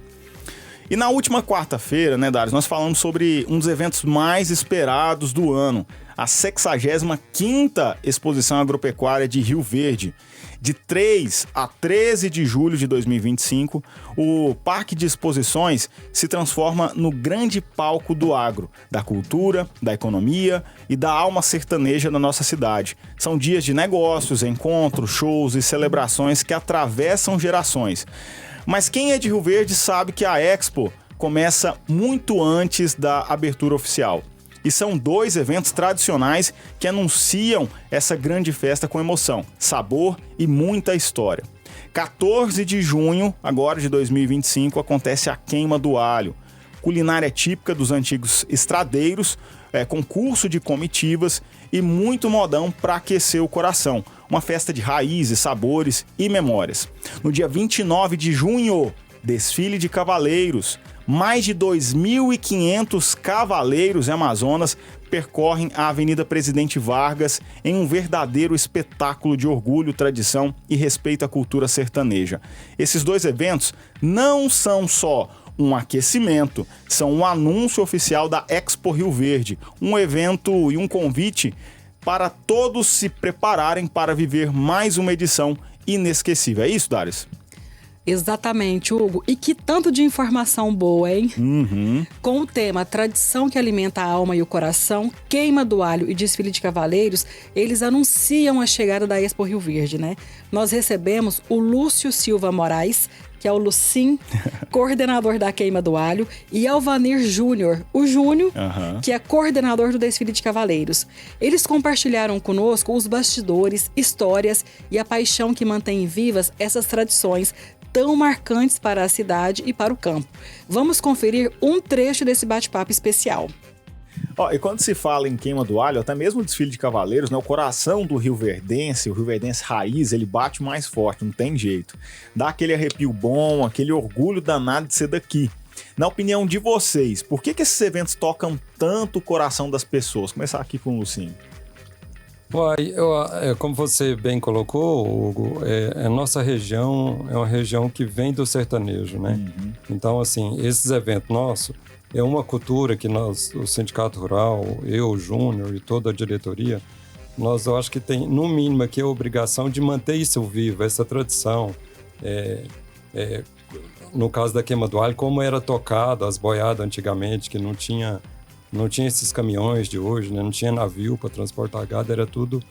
E na última quarta-feira, né, Darius, nós falamos sobre um dos eventos mais esperados do ano, a 65ª Exposição Agropecuária de Rio Verde. De 3 a 13 de julho de 2025, o Parque de Exposições se transforma no grande palco do agro, da cultura, da economia e da alma sertaneja da nossa cidade. São dias de negócios, encontros, shows e celebrações que atravessam gerações. Mas quem é de Rio Verde sabe que a Expo começa muito antes da abertura oficial. E são 2 eventos tradicionais que anunciam essa grande festa com emoção, sabor e muita história. 14 de junho, agora de 2025, acontece a Queima do Alho. Culinária típica dos antigos estradeiros, concurso de comitivas e muito modão para aquecer o coração. Uma festa de raízes, sabores e memórias. No dia 29 de junho, desfile de cavaleiros. Mais de 2.500 cavaleiros amazonas percorrem a Avenida Presidente Vargas em um verdadeiro espetáculo de orgulho, tradição e respeito à cultura sertaneja. Esses 2 eventos não são só um aquecimento, são um anúncio oficial da Expo Rio Verde, um evento e um convite para todos se prepararem para viver mais uma edição inesquecível. É isso, Darius? Exatamente, Hugo. E que tanto de informação boa, hein? Uhum. Com o tema Tradição que Alimenta a Alma e o Coração, Queima do Alho e Desfile de Cavaleiros, eles anunciam a chegada da Expo Rio Verde, né? Nós recebemos o Lúcio Silva Moraes, que é o Lucim, coordenador da Queima do Alho, e Alvanir Júnior, o Júnior, que é coordenador do Desfile de Cavaleiros. Eles compartilharam conosco os bastidores, histórias e a paixão que mantém vivas essas tradições tão marcantes para a cidade e para o campo. Vamos conferir um trecho desse bate-papo especial. E quando se fala em Queima do Alho, até mesmo o desfile de cavaleiros, né, o coração do rioverdense, o rioverdense raiz, ele bate mais forte, não tem jeito. Dá aquele arrepio bom, aquele orgulho danado de ser daqui. Na opinião de vocês, por que esses eventos tocam tanto o coração das pessoas? Vou começar aqui com o Lucinho. Como você bem colocou, Hugo, a nossa região é uma região que vem do sertanejo, né? Uhum. Então, assim, esses eventos nossos é uma cultura que nós, o Sindicato Rural, eu, o Júnior e toda a diretoria, eu acho que tem, no mínimo, aqui a obrigação de manter isso vivo, essa tradição. No caso da Queima do Alho, como era tocado as boiadas antigamente, que não tinha esses caminhões de hoje, né? Não tinha navio para transportar gado, era tudo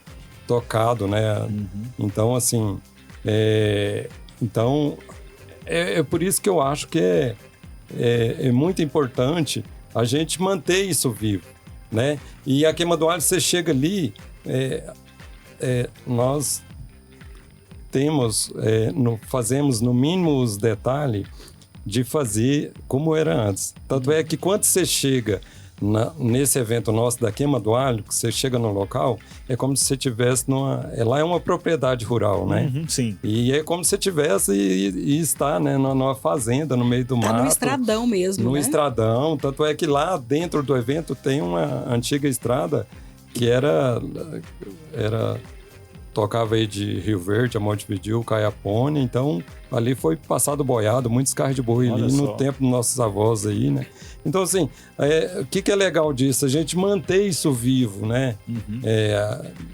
tocado, né? Uhum. Então, assim, é por isso que eu acho que é muito importante a gente manter isso vivo, né? E a Queima do Alho, você chega ali, nós fazemos no mínimo os detalhes de fazer como era antes. Tanto é que quando você chega nesse evento nosso da queima do alho, que você chega no local, é como se você estivesse lá é uma propriedade rural, né? Sim. E é como se você estivesse e está, né, numa fazenda, no meio do mato. No estradão mesmo, No né? estradão. Tanto é que lá dentro do evento tem uma antiga estrada que tocava aí de Rio Verde a Montevidéu, Caiapônia, então ali foi passado boiado, muitos carros de boi ali no tempo dos nossos avós aí, né? Então, assim, o que é legal disso? A gente manter isso vivo, né?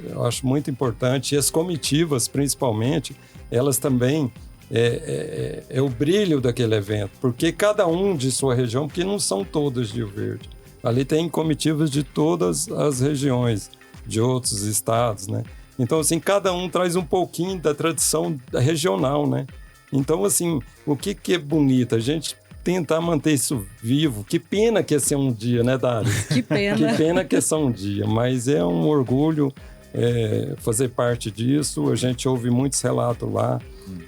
Eu acho muito importante. E as comitivas, principalmente, elas também é o brilho daquele evento, porque cada um de sua região, porque não são todas de Rio Verde. Ali tem comitivas de todas as regiões, de outros estados, né? Então, assim, cada um traz um pouquinho da tradição regional, né? Então, assim, o que é bonito? A gente tentar manter isso vivo. Que pena que ia ser um dia, né, Dário? Que pena. Que pena que ia ser um dia, mas é um orgulho fazer parte disso. A gente ouve muitos relatos lá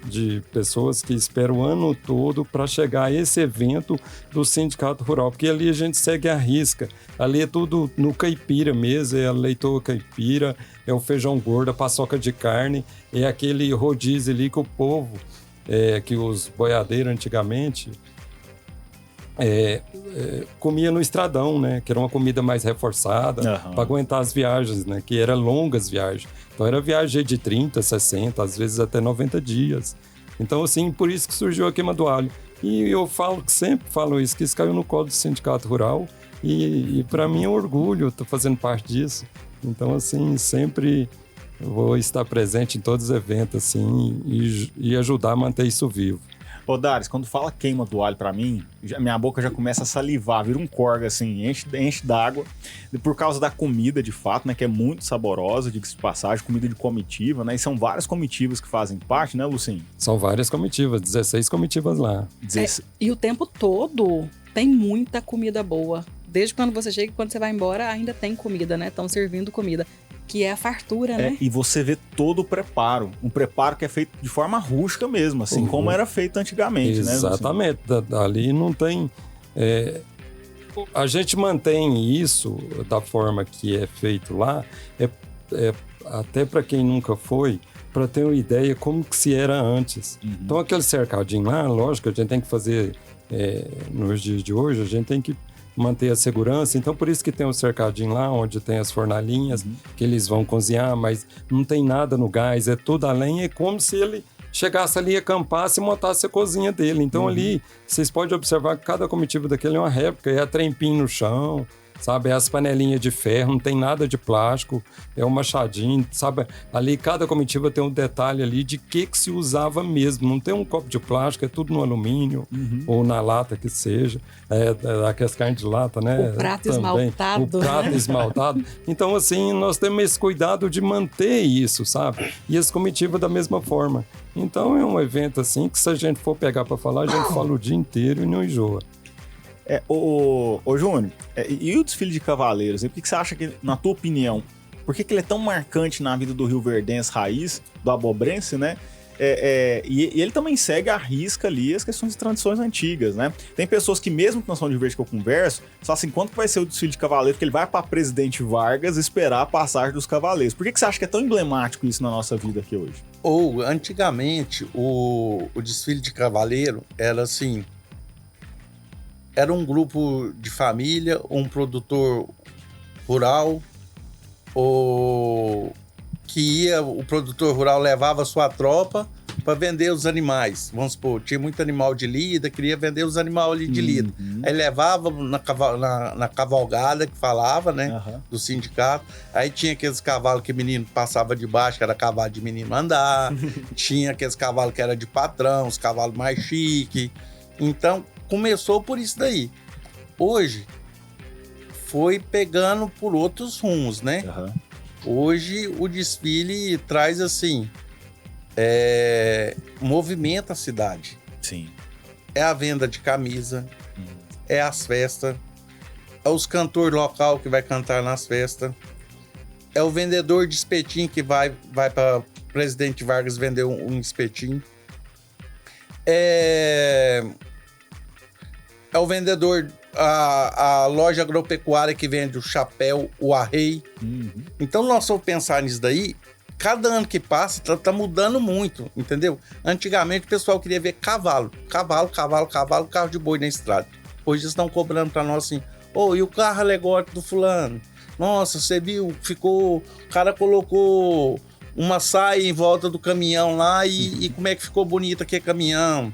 de pessoas que esperam o ano todo para chegar a esse evento do Sindicato Rural, porque ali a gente segue a risca. Ali é tudo no caipira mesmo, é a leitoa caipira, é o feijão gordo, a paçoca de carne, é aquele rodízio ali que o povo, que os boiadeiros antigamente comia no estradão, né? Que era uma comida mais reforçada para aguentar as viagens, né? Que eram longas viagens. Então era viagem de 30, 60, às vezes até 90 dias. Então, assim, por isso que surgiu a queima do alho. E eu sempre falo isso, que isso caiu no colo do Sindicato Rural e para mim é um orgulho estar fazendo parte disso. Então, assim, sempre vou estar presente em todos os eventos, assim, e ajudar a manter isso vivo. Ô, Dares, quando fala queima do alho pra mim, minha boca já começa a salivar, vira um corga, assim, enche d'água. Por causa da comida, de fato, né, que é muito saborosa, diga-se de passagem, comida de comitiva, né? E são várias comitivas que fazem parte, né, Lucinho? São várias comitivas, 16 comitivas lá. E o tempo todo tem muita comida boa. Desde quando você chega e quando você vai embora, ainda tem comida, né? Estão servindo comida. Que é a fartura, né? E você vê todo o preparo. Um preparo que é feito de forma rústica mesmo, assim como era feito antigamente, né? Exatamente. Ali não tem... a gente mantém isso da forma que é feito lá, até para quem nunca foi, para ter uma ideia como que se era antes. Então, aquele cercadinho lá, lógico, a gente tem que fazer... nos dias de hoje, a gente tem que manter a segurança, então por isso que tem um cercadinho lá, onde tem as fornalhinhas, que eles vão cozinhar, mas não tem nada no gás, é tudo a lenha, é como se ele chegasse ali, acampasse e montasse a cozinha dele. Então ali, vocês podem observar que cada comitiva daquele é uma réplica, é a trempinho no chão, sabe? É as panelinhas de ferro, não tem nada de plástico, é um machadinho, sabe? Ali cada comitiva tem um detalhe ali de que se usava mesmo, não tem um copo de plástico, é tudo no alumínio ou na lata que seja, aquelas carnes de lata, né? O prato também. Esmaltado. O prato esmaltado. Então, assim, nós temos esse cuidado de manter isso, sabe? E as comitivas da mesma forma. Então, é um evento assim que se a gente for pegar para falar, a gente fala o dia inteiro e não enjoa. Ô Júnior, e o desfile de cavaleiros? Por que você acha que, na tua opinião, por que ele é tão marcante na vida do rioverdense raiz, do abobrense, né? E ele também segue à risca ali as questões de tradições antigas, né? Tem pessoas que, mesmo que não são de verde que eu converso, só assim, quando vai ser o desfile de cavaleiros, que ele vai para Presidente Vargas esperar a passagem dos cavaleiros. Por que você acha que é tão emblemático isso na nossa vida aqui hoje? Antigamente, o desfile de cavaleiro era assim... Era um grupo de família, um produtor rural, o produtor rural levava a sua tropa para vender os animais. Vamos supor, tinha muito animal de lida, queria vender os animais ali de lida. Aí levava na cavalgada que falava, né, do sindicato. Aí tinha aqueles cavalos que menino passava de baixo, que era cavalo de menino andar. Tinha aqueles cavalos que era de patrão, os cavalos mais chiques. Então, começou por isso daí. Hoje, foi pegando por outros rumos, né? Hoje, o desfile traz, assim, movimenta a cidade. Sim. É a venda de camisa, é as festas, é os cantores local que vai cantar nas festas, É o vendedor de espetinho que vai para Presidente Vargas vender um espetinho. É o vendedor, a loja agropecuária que vende o chapéu, o arreio. Então, nós vamos pensar nisso daí. Cada ano que passa, tá mudando muito, entendeu? Antigamente, o pessoal queria ver cavalo, carro de boi na estrada. Hoje eles estão cobrando para nós assim, e o carro alegórico do fulano? Nossa, você viu? O cara colocou uma saia em volta do caminhão lá e como é que ficou bonito aquele caminhão.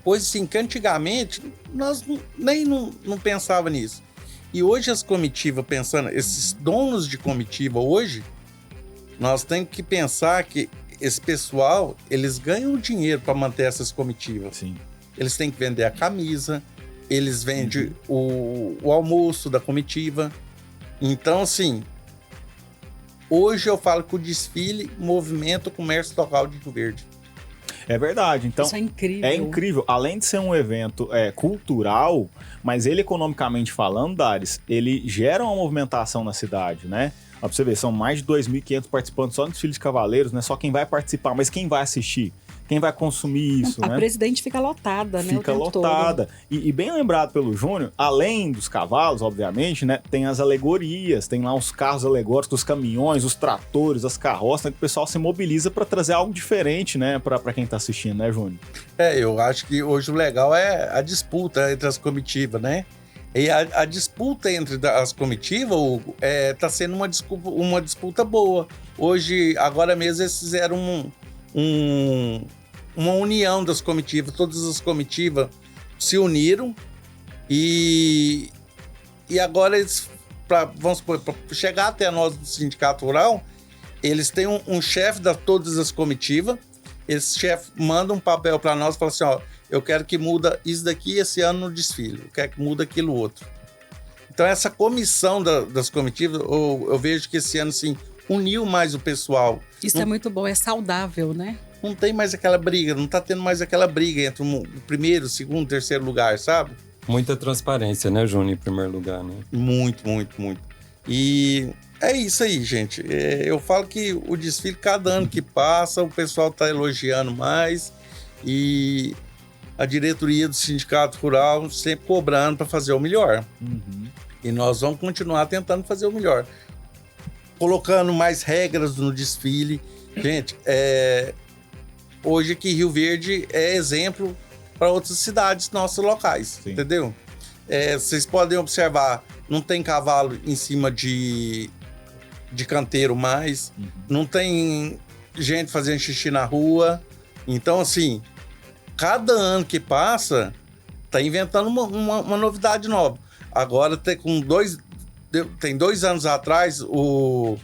Coisa assim que antigamente nós não pensava nisso. E hoje as comitivas, pensando, esses donos de comitiva hoje, nós temos que pensar que esse pessoal, eles ganham dinheiro para manter essas comitivas. Sim. Eles têm que vender a camisa, eles vendem o almoço da comitiva. Então, assim, hoje eu falo que o desfile movimenta o comércio local de Rio Verde. É verdade. Então, isso é incrível. É incrível. Além de ser um evento cultural, mas ele, economicamente falando, Dares, ele gera uma movimentação na cidade, né? Pra você ver, são mais de 2.500 participantes só no desfile de cavaleiros, não é só quem vai participar, mas quem vai assistir. Quem vai consumir isso, né? A Presidente fica lotada, né? Fica lotada. E bem lembrado pelo Júnior, além dos cavalos, obviamente, né? Tem as alegorias, tem lá os carros alegóricos, os caminhões, os tratores, as carroças, né, que o pessoal se mobiliza para trazer algo diferente, né? Para quem tá assistindo, né, Júnior? Eu acho que hoje o legal é a disputa entre as comitivas, né? E a disputa entre as comitivas, Hugo, tá sendo uma disputa boa. Hoje, agora mesmo, eles fizeram uma união das comitivas, todas as comitivas se uniram e agora eles, vamos supor, para chegar até nós do Sindicato Rural, eles têm um chefe de todas as comitivas, esse chefe manda um papel para nós e fala assim, eu quero que muda isso daqui esse ano no desfile, eu quero que muda aquilo outro. Então essa comissão das comitivas, eu vejo que esse ano assim, uniu mais o pessoal. Isso é muito bom, é saudável, né? Não tem mais aquela briga, não tá tendo mais aquela briga entre o primeiro, segundo, terceiro lugar, sabe? Muita transparência, né, Júnior, em primeiro lugar, né? Muito. E é isso aí, gente. Eu falo que o desfile, cada ano que passa, o pessoal tá elogiando mais e a diretoria do Sindicato Rural sempre cobrando para fazer o melhor. E nós vamos continuar tentando fazer o melhor. Colocando mais regras no desfile. Gente, hoje aqui Rio Verde é exemplo para outras cidades nossas locais, Sim. Entendeu? Vocês podem observar, não tem cavalo em cima de canteiro mais, não tem gente fazendo xixi na rua. Então, assim, cada ano que passa, tá inventando uma novidade nova. Agora, tem 2 anos atrás, o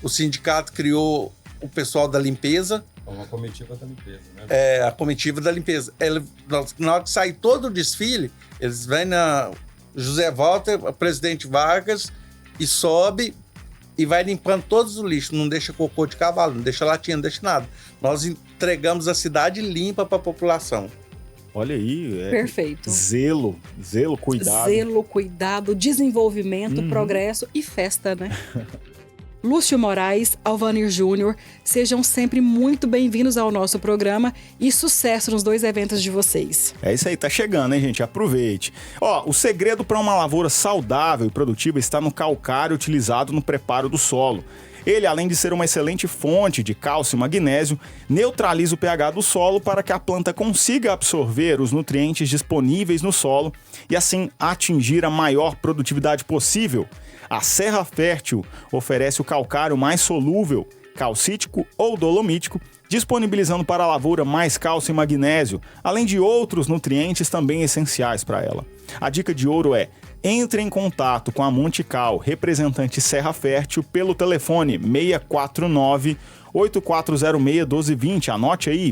sindicato criou o pessoal da limpeza. Uma comitiva da limpeza, né? A comitiva da limpeza. Na hora que sai todo o desfile, eles vêm na José Walter, Presidente Vargas, e sobe e vai limpando todos os lixos. Não deixa cocô de cavalo, não deixa latinha, não deixa nada. Nós entregamos a cidade limpa para a população. Olha aí. Perfeito. Zelo, cuidado. Zelo, cuidado, desenvolvimento, progresso e festa, né? Lúcio Moraes, Alvanir Júnior, sejam sempre muito bem-vindos ao nosso programa e sucesso nos 2 eventos de vocês. É isso aí, tá chegando, hein, gente? Aproveite. O segredo para uma lavoura saudável e produtiva está no calcário utilizado no preparo do solo. Ele, além de ser uma excelente fonte de cálcio e magnésio, neutraliza o pH do solo para que a planta consiga absorver os nutrientes disponíveis no solo e assim atingir a maior produtividade possível. A Serra Fértil oferece o calcário mais solúvel, calcítico ou dolomítico, disponibilizando para a lavoura mais cálcio e magnésio, além de outros nutrientes também essenciais para ela. A dica de ouro é: entre em contato com a Montical, representante Serra Fértil, pelo telefone 649-8406-1220. Anote aí,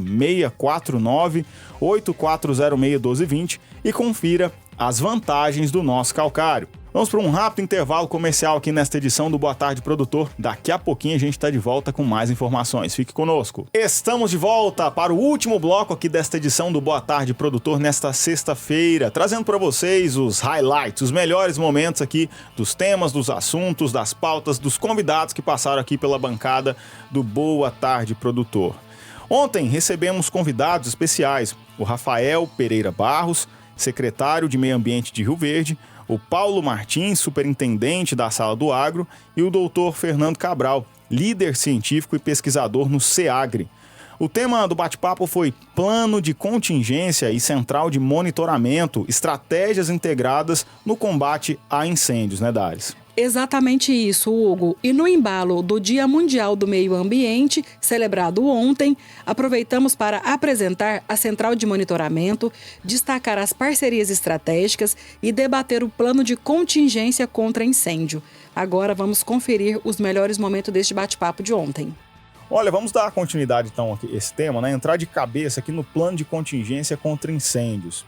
649-8406-1220 e confira as vantagens do nosso calcário. Vamos para um rápido intervalo comercial aqui nesta edição do Boa Tarde Produtor. Daqui a pouquinho a gente está de volta com mais informações. Fique conosco. Estamos de volta para o último bloco aqui desta edição do Boa Tarde Produtor nesta sexta-feira, trazendo para vocês os highlights, os melhores momentos aqui dos temas, dos assuntos, das pautas, dos convidados que passaram aqui pela bancada do Boa Tarde Produtor. Ontem recebemos convidados especiais, o Rafael Pereira Barros, secretário de Meio Ambiente de Rio Verde, o Paulo Martins, superintendente da Sala do Agro, e o doutor Fernando Cabral, líder científico e pesquisador no SEAGRE. O tema do bate-papo foi Plano de Contingência e Central de Monitoramento, estratégias integradas no combate a incêndios, né, Dares? Exatamente isso, Hugo. E no embalo do Dia Mundial do Meio Ambiente, celebrado ontem, aproveitamos para apresentar a Central de Monitoramento, destacar as parcerias estratégicas e debater o plano de contingência contra incêndio. Agora vamos conferir os melhores momentos deste bate-papo de ontem. Olha, vamos dar continuidade então a esse tema, né? Entrar de cabeça aqui no plano de contingência contra incêndios.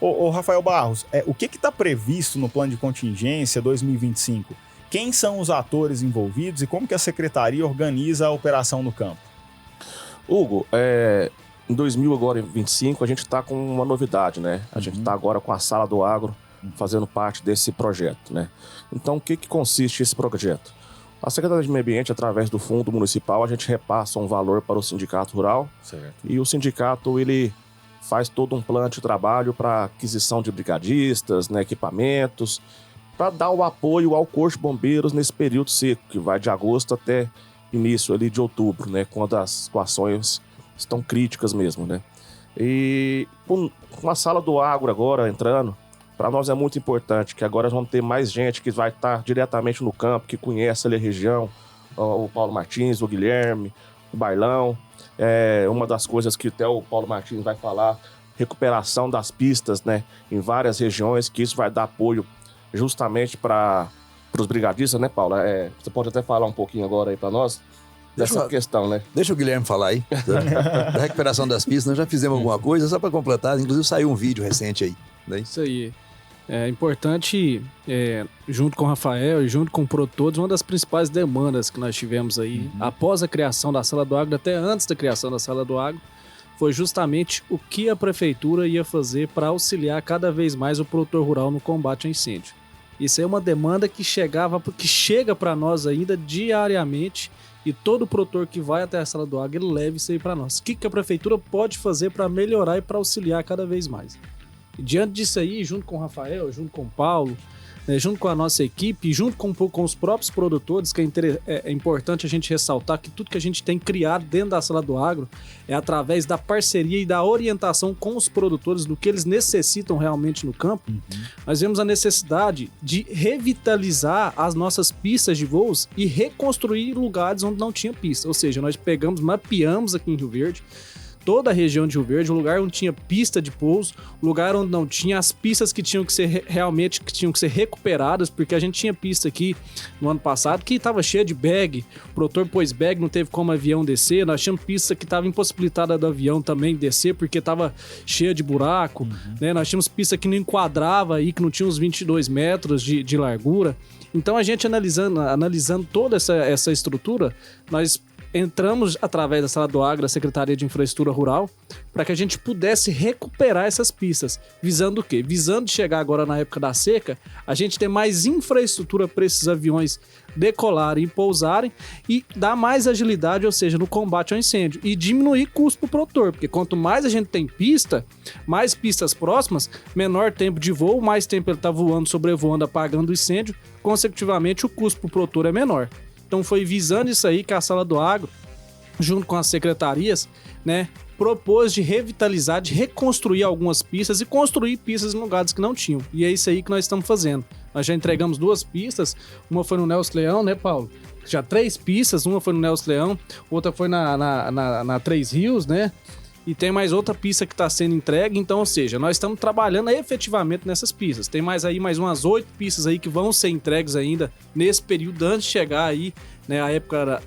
Ô Rafael Barros, o que está previsto no plano de contingência 2025? Quem são os atores envolvidos e como que a secretaria organiza a operação no campo? Hugo, em 2025 a gente está com uma novidade, né? A gente está agora com a Sala do Agro fazendo parte desse projeto, né? Então, o que consiste esse projeto? A Secretaria de Meio Ambiente, através do Fundo Municipal, a gente repassa um valor para o Sindicato Rural. Certo. E o sindicato, ele faz todo um plano de trabalho para aquisição de brigadistas, né, equipamentos, para dar o apoio ao Corpo de Bombeiros nesse período seco, que vai de agosto até início ali de outubro, né, quando as situações estão críticas mesmo, né. E com a Sala do Agro agora entrando, para nós é muito importante que agora vamos ter mais gente que vai estar diretamente no campo, que conhece ali a região, o Paulo Martins, o Guilherme, o Bailão. Uma das coisas que até o Paulo Martins vai falar, recuperação das pistas, né, em várias regiões, que isso vai dar apoio justamente para os brigadistas, né, Paulo? Você pode até falar um pouquinho agora aí para nós dessa questão, né? Deixa o Guilherme falar aí, da recuperação das pistas. Nós já fizemos alguma coisa, só para completar, inclusive saiu um vídeo recente aí. Né? Isso aí. É importante, junto com o Rafael e junto com o ProTodos, uma das principais demandas que nós tivemos aí, após a criação da Sala do Agro, até antes da criação da Sala do Agro, foi justamente o que a prefeitura ia fazer para auxiliar cada vez mais o produtor rural no combate ao incêndio. Isso é uma demanda que chega para nós ainda diariamente, e todo produtor que vai até a Sala do Agro, ele leva isso aí para nós. O que a prefeitura pode fazer para melhorar e para auxiliar cada vez mais? E diante disso aí, junto com o Rafael, junto com o Paulo, junto com a nossa equipe, junto com os próprios produtores, que é importante a gente ressaltar que tudo que a gente tem criado dentro da Sala do Agro é através da parceria e da orientação com os produtores do que eles necessitam realmente no campo. Nós vemos a necessidade de revitalizar as nossas pistas de voos e reconstruir lugares onde não tinha pista. Ou seja, nós mapeamos aqui em Rio Verde toda a região de Rio Verde, um lugar onde tinha pista de pouso, um lugar onde não tinha, as pistas que tinham que ser recuperadas, porque a gente tinha pista aqui no ano passado que estava cheia de bag, o produtor pôs bag, não teve como o avião descer, nós tínhamos pista que estava impossibilitada do avião também descer, porque estava cheia de buraco, né? Nós tínhamos pista que não enquadrava aí, que não tinha uns 22 metros de largura. Então a gente analisando toda essa estrutura, nós entramos através da Sala do Agro, a Secretaria de Infraestrutura Rural, para que a gente pudesse recuperar essas pistas. Visando o quê? Visando chegar agora na época da seca, a gente ter mais infraestrutura para esses aviões decolarem e pousarem e dar mais agilidade, ou seja, no combate ao incêndio, e diminuir custo para o produtor, porque quanto mais a gente tem pista, mais pistas próximas, menor tempo de voo, mais tempo ele está voando, sobrevoando, apagando o incêndio, consecutivamente o custo para o produtor é menor. Então foi visando isso aí que a Sala do Agro, junto com as secretarias, né, propôs de revitalizar, de reconstruir algumas pistas e construir pistas em lugares que não tinham. E é isso aí que nós estamos fazendo. Nós já entregamos 2 pistas, uma foi no Nelson Leão, né, Paulo? Já 3 pistas, uma foi no Nelson Leão, outra foi na 3 Rios, né? E tem mais outra pista que está sendo entregue, então, ou seja, nós estamos trabalhando efetivamente nessas pistas. Tem mais umas 8 pistas aí que vão ser entregues ainda nesse período antes de chegar aí né, a época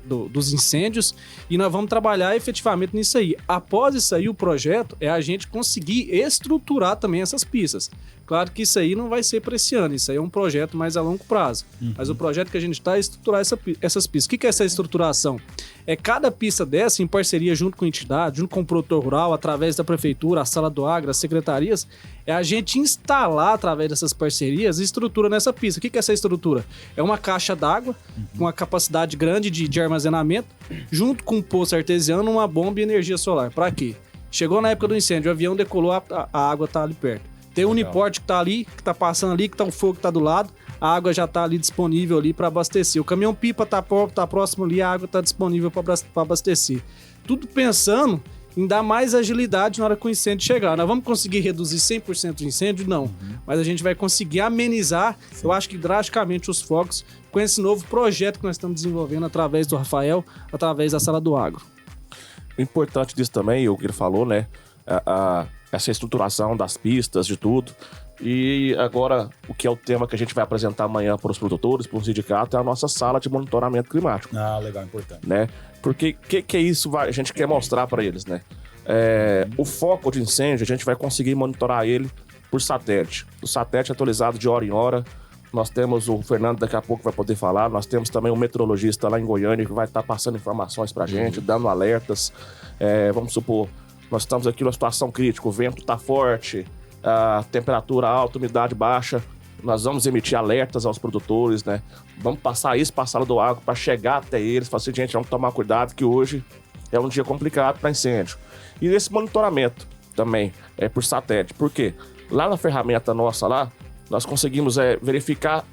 dos incêndios, e nós vamos trabalhar efetivamente nisso aí. Após isso aí, o projeto é a gente conseguir estruturar também essas pistas. Claro que isso aí não vai ser para esse ano, isso aí é um projeto mais a longo prazo. Mas o projeto que a gente está é estruturar essas pistas. O que é essa estruturação? É cada pista dessa, em parceria junto com a entidade, junto com o produtor rural, através da prefeitura, a sala do agro, as secretarias, é a gente instalar, através dessas parcerias, estrutura nessa pista. O que é essa estrutura? É uma caixa d'água com uma capacidade grande de armazenamento, junto com um poço artesiano, uma bomba e energia solar. Para quê? Chegou na época do incêndio, o avião decolou, a água está ali perto. Tem o Uniporte que tá ali, que tá passando ali, que tá o fogo que tá do lado, a água já tá ali disponível ali para abastecer. O caminhão-pipa tá próximo ali, a água tá disponível para abastecer. Tudo pensando em dar mais agilidade na hora que o incêndio chegar. Nós vamos conseguir reduzir 100% o incêndio? Não. Mas a gente vai conseguir amenizar, eu acho que drasticamente, os focos com esse novo projeto que nós estamos desenvolvendo através do Rafael, através da Sala do Agro. O importante disso também, o que ele falou, né? Essa estruturação das pistas, de tudo. E agora, o que é o tema que a gente vai apresentar amanhã para os produtores, para o sindicato, é a nossa sala de monitoramento climático. Ah, legal, importante. Né? Porque o que é isso? A gente quer mostrar para eles, né? O foco de incêndio, a gente vai conseguir monitorar ele por satélite. O satélite é atualizado de hora em hora. Nós temos o Fernando, daqui a pouco vai poder falar. Nós temos também um meteorologista lá em Goiânia que vai estar passando informações para a gente, dando alertas. Vamos supor, nós estamos aqui numa situação crítica, o vento está forte, a temperatura alta, umidade baixa. Nós vamos emitir alertas aos produtores, né? Vamos passar isso para a sala do agro, para chegar até eles, falar assim, gente, vamos tomar cuidado que hoje é um dia complicado para incêndio. E esse monitoramento também é por satélite. Por quê? Lá na ferramenta nossa lá, nós conseguimos verificar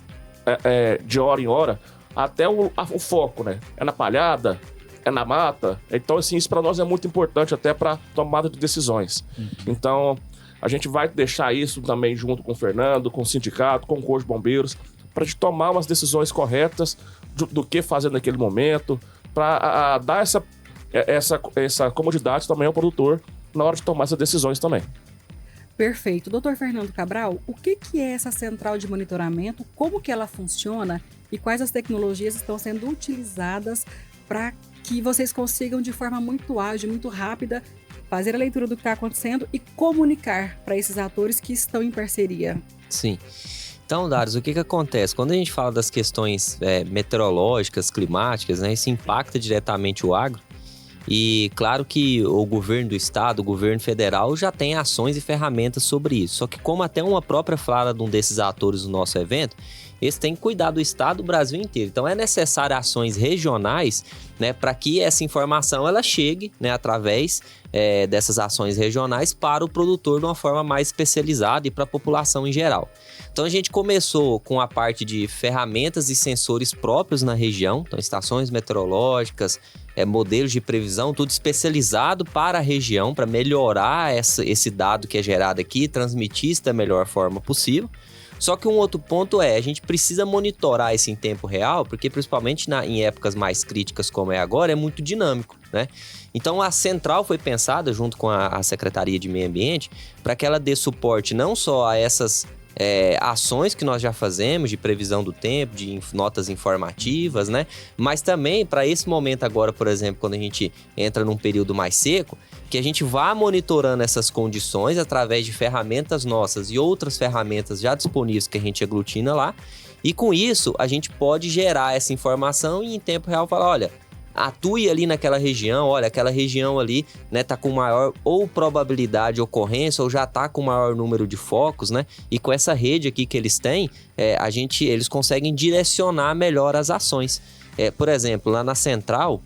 de hora em hora até o foco, né? É na palhada, é na mata. Então, assim, isso para nós é muito importante até para tomada de decisões. Então, a gente vai deixar isso também junto com o Fernando, com o sindicato, com o Corpo de Bombeiros, para a gente tomar umas decisões corretas do que fazer naquele momento, para dar essa comodidade também ao produtor na hora de tomar essas decisões também. Perfeito. Doutor Fernando Cabral, o que é essa central de monitoramento, como que ela funciona e quais as tecnologias estão sendo utilizadas para que vocês consigam, de forma muito ágil, muito rápida, fazer a leitura do que está acontecendo e comunicar para esses atores que estão em parceria? Sim. Então, Darius, o que acontece? Quando a gente fala das questões meteorológicas, climáticas, né, isso impacta diretamente o agro. E claro que o governo do estado, o governo federal já tem ações e ferramentas sobre isso. Só que como até uma própria fala de um desses atores do nosso evento, eles têm que cuidar do estado, do Brasil inteiro. Então é necessário ações regionais, né, para que essa informação ela chegue, né, através dessas ações regionais para o produtor de uma forma mais especializada e para a população em geral. Então a gente começou com a parte de ferramentas e sensores próprios na região, então estações meteorológicas, modelos de previsão, tudo especializado para a região, para melhorar esse dado que é gerado aqui e transmitir isso da melhor forma possível. Só que um outro ponto a gente precisa monitorar isso em tempo real, porque principalmente em épocas mais críticas como é agora, é muito dinâmico, né? Então a central foi pensada junto com a Secretaria de Meio Ambiente para que ela dê suporte não só a essas ações que nós já fazemos de previsão do tempo, de notas informativas, né? Mas também para esse momento agora, por exemplo, quando a gente entra num período mais seco, que a gente vá monitorando essas condições através de ferramentas nossas e outras ferramentas já disponíveis que a gente aglutina lá. E com isso, a gente pode gerar essa informação e em tempo real falar, olha, atue ali naquela região, olha, aquela região ali, né, tá com maior ou probabilidade de ocorrência ou já tá com maior número de focos, né? E com essa rede aqui que eles têm, eles conseguem direcionar melhor as ações. Por exemplo, lá na central,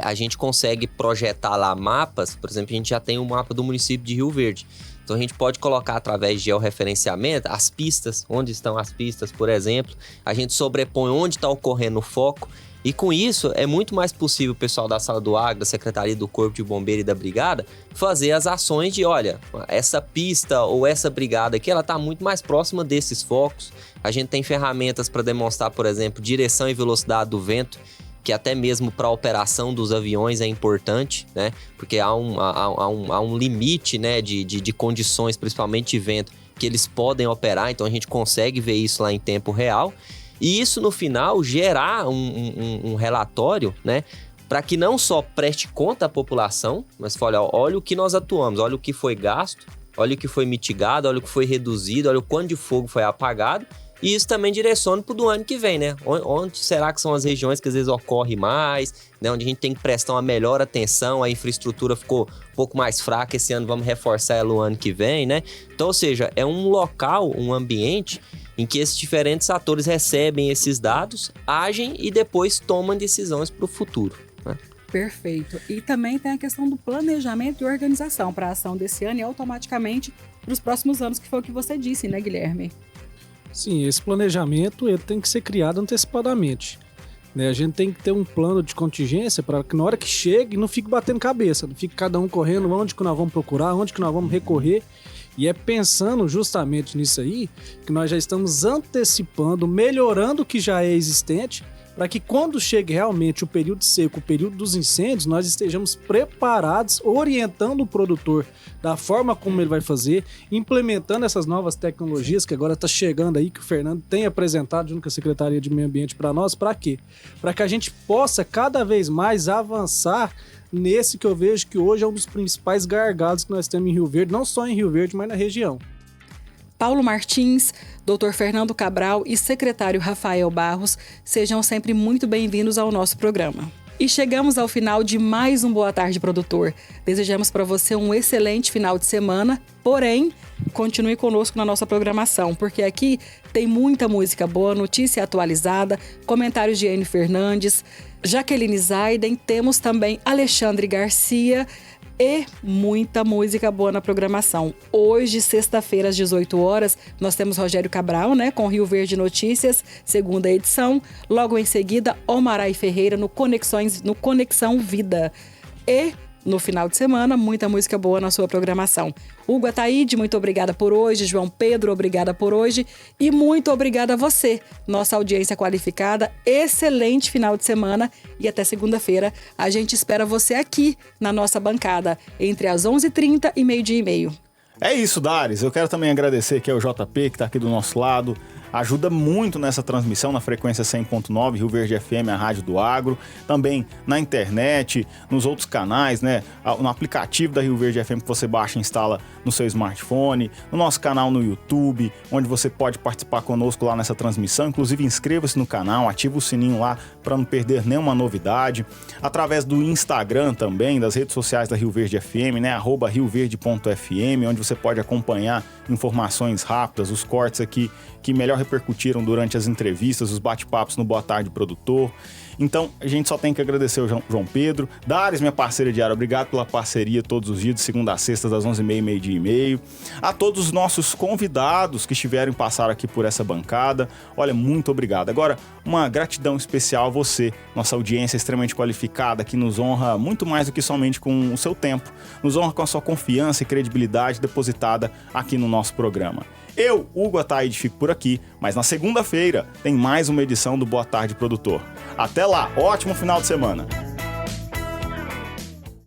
a gente consegue projetar lá mapas, por exemplo, a gente já tem um mapa do município de Rio Verde. Então a gente pode colocar através de georreferenciamento as pistas, onde estão as pistas, por exemplo. A gente sobrepõe onde está ocorrendo o foco. E com isso, é muito mais possível o pessoal da Sala do Agro, da Secretaria do Corpo de Bombeiro e da Brigada fazer as ações de, olha, essa pista ou essa brigada aqui, ela está muito mais próxima desses focos. A gente tem ferramentas para demonstrar, por exemplo, direção e velocidade do vento, que até mesmo para a operação dos aviões é importante, né? Porque há um limite, né, de condições, principalmente de vento, que eles podem operar, então a gente consegue ver isso lá em tempo real. E isso, no final, gerar um relatório, né? Para que não só preste conta à população, mas fale, olha o que nós atuamos, olha o que foi gasto, olha o que foi mitigado, olha o que foi reduzido, olha o quanto de fogo foi apagado. E isso também direciona para o do ano que vem, né? Onde será que são as regiões que às vezes ocorre mais, né? Onde a gente tem que prestar uma melhor atenção, a infraestrutura ficou um pouco mais fraca esse ano, vamos reforçar ela o ano que vem, né? Então, ou seja, é um local, um ambiente em que esses diferentes atores recebem esses dados, agem e depois tomam decisões para o futuro, né? Perfeito. E também tem a questão do planejamento e organização para a ação desse ano e automaticamente para os próximos anos, que foi o que você disse, né, Guilherme? Sim, esse planejamento ele tem que ser criado antecipadamente, né? A gente tem que ter um plano de contingência para que na hora que chegue não fique batendo cabeça, não fique cada um correndo onde que nós vamos procurar, onde que nós vamos recorrer. E é pensando justamente nisso aí que nós já estamos antecipando, melhorando o que já é existente, para que quando chegue realmente o período seco, o período dos incêndios, nós estejamos preparados, orientando o produtor da forma como ele vai fazer, implementando essas novas tecnologias que agora está chegando aí, que o Fernando tem apresentado junto com a Secretaria de Meio Ambiente para nós. Para quê? Para que a gente possa cada vez mais avançar nesse que eu vejo que hoje é um dos principais gargalos que nós temos em Rio Verde, não só em Rio Verde, mas na região. Paulo Martins, Dr. Fernando Cabral e secretário Rafael Barros, sejam sempre muito bem-vindos ao nosso programa. E chegamos ao final de mais um Boa Tarde, Produtor. Desejamos para você um excelente final de semana, porém, continue conosco na nossa programação, porque aqui tem muita música boa, notícia atualizada, comentários de Ene Fernandes, Jaqueline Zaiden, temos também Alexandre Garcia e muita música boa na programação. Hoje, sexta-feira, às 18 horas, nós temos Rogério Cabral, né, com Rio Verde Notícias, segunda edição. Logo em seguida, Omaray Ferreira no Conexão Vida. E no final de semana, muita música boa na sua programação. Hugo Ataíde, muito obrigada por hoje. João Pedro, obrigada por hoje. E muito obrigada a você, nossa audiência qualificada. Excelente final de semana e até segunda-feira. A gente espera você aqui na nossa bancada, entre as 11h30 e 12h30. É isso, Dares. Eu quero também agradecer aqui ao JP, que está aqui do nosso lado. Ajuda muito nessa transmissão na frequência 100.9, Rio Verde FM, a Rádio do Agro. Também na internet, nos outros canais, né? No aplicativo da Rio Verde FM que você baixa e instala no seu smartphone. No nosso canal no YouTube, onde você pode participar conosco lá nessa transmissão. Inclusive, inscreva-se no canal, ativa o sininho lá para não perder nenhuma novidade. Através do Instagram também, das redes sociais da Rio Verde FM, né? @rioverde.fm, onde você pode acompanhar informações rápidas, os cortes aqui que melhor repercutiram durante as entrevistas, os bate-papos no Boa Tarde Produtor. Então, a gente só tem que agradecer o João Pedro. Dares, minha parceira diária, obrigado pela parceria todos os dias, de segunda a sexta, das 11h30, meio-dia e meio. A todos os nossos convidados que estiveram passar aqui por essa bancada, olha, muito obrigado. Agora, uma gratidão especial a você, nossa audiência extremamente qualificada, que nos honra muito mais do que somente com o seu tempo, nos honra com a sua confiança e credibilidade depositada aqui no nosso programa. Eu, Hugo Ataíde, fico por aqui, mas na segunda-feira tem mais uma edição do Boa Tarde Produtor. Até lá, ótimo final de semana!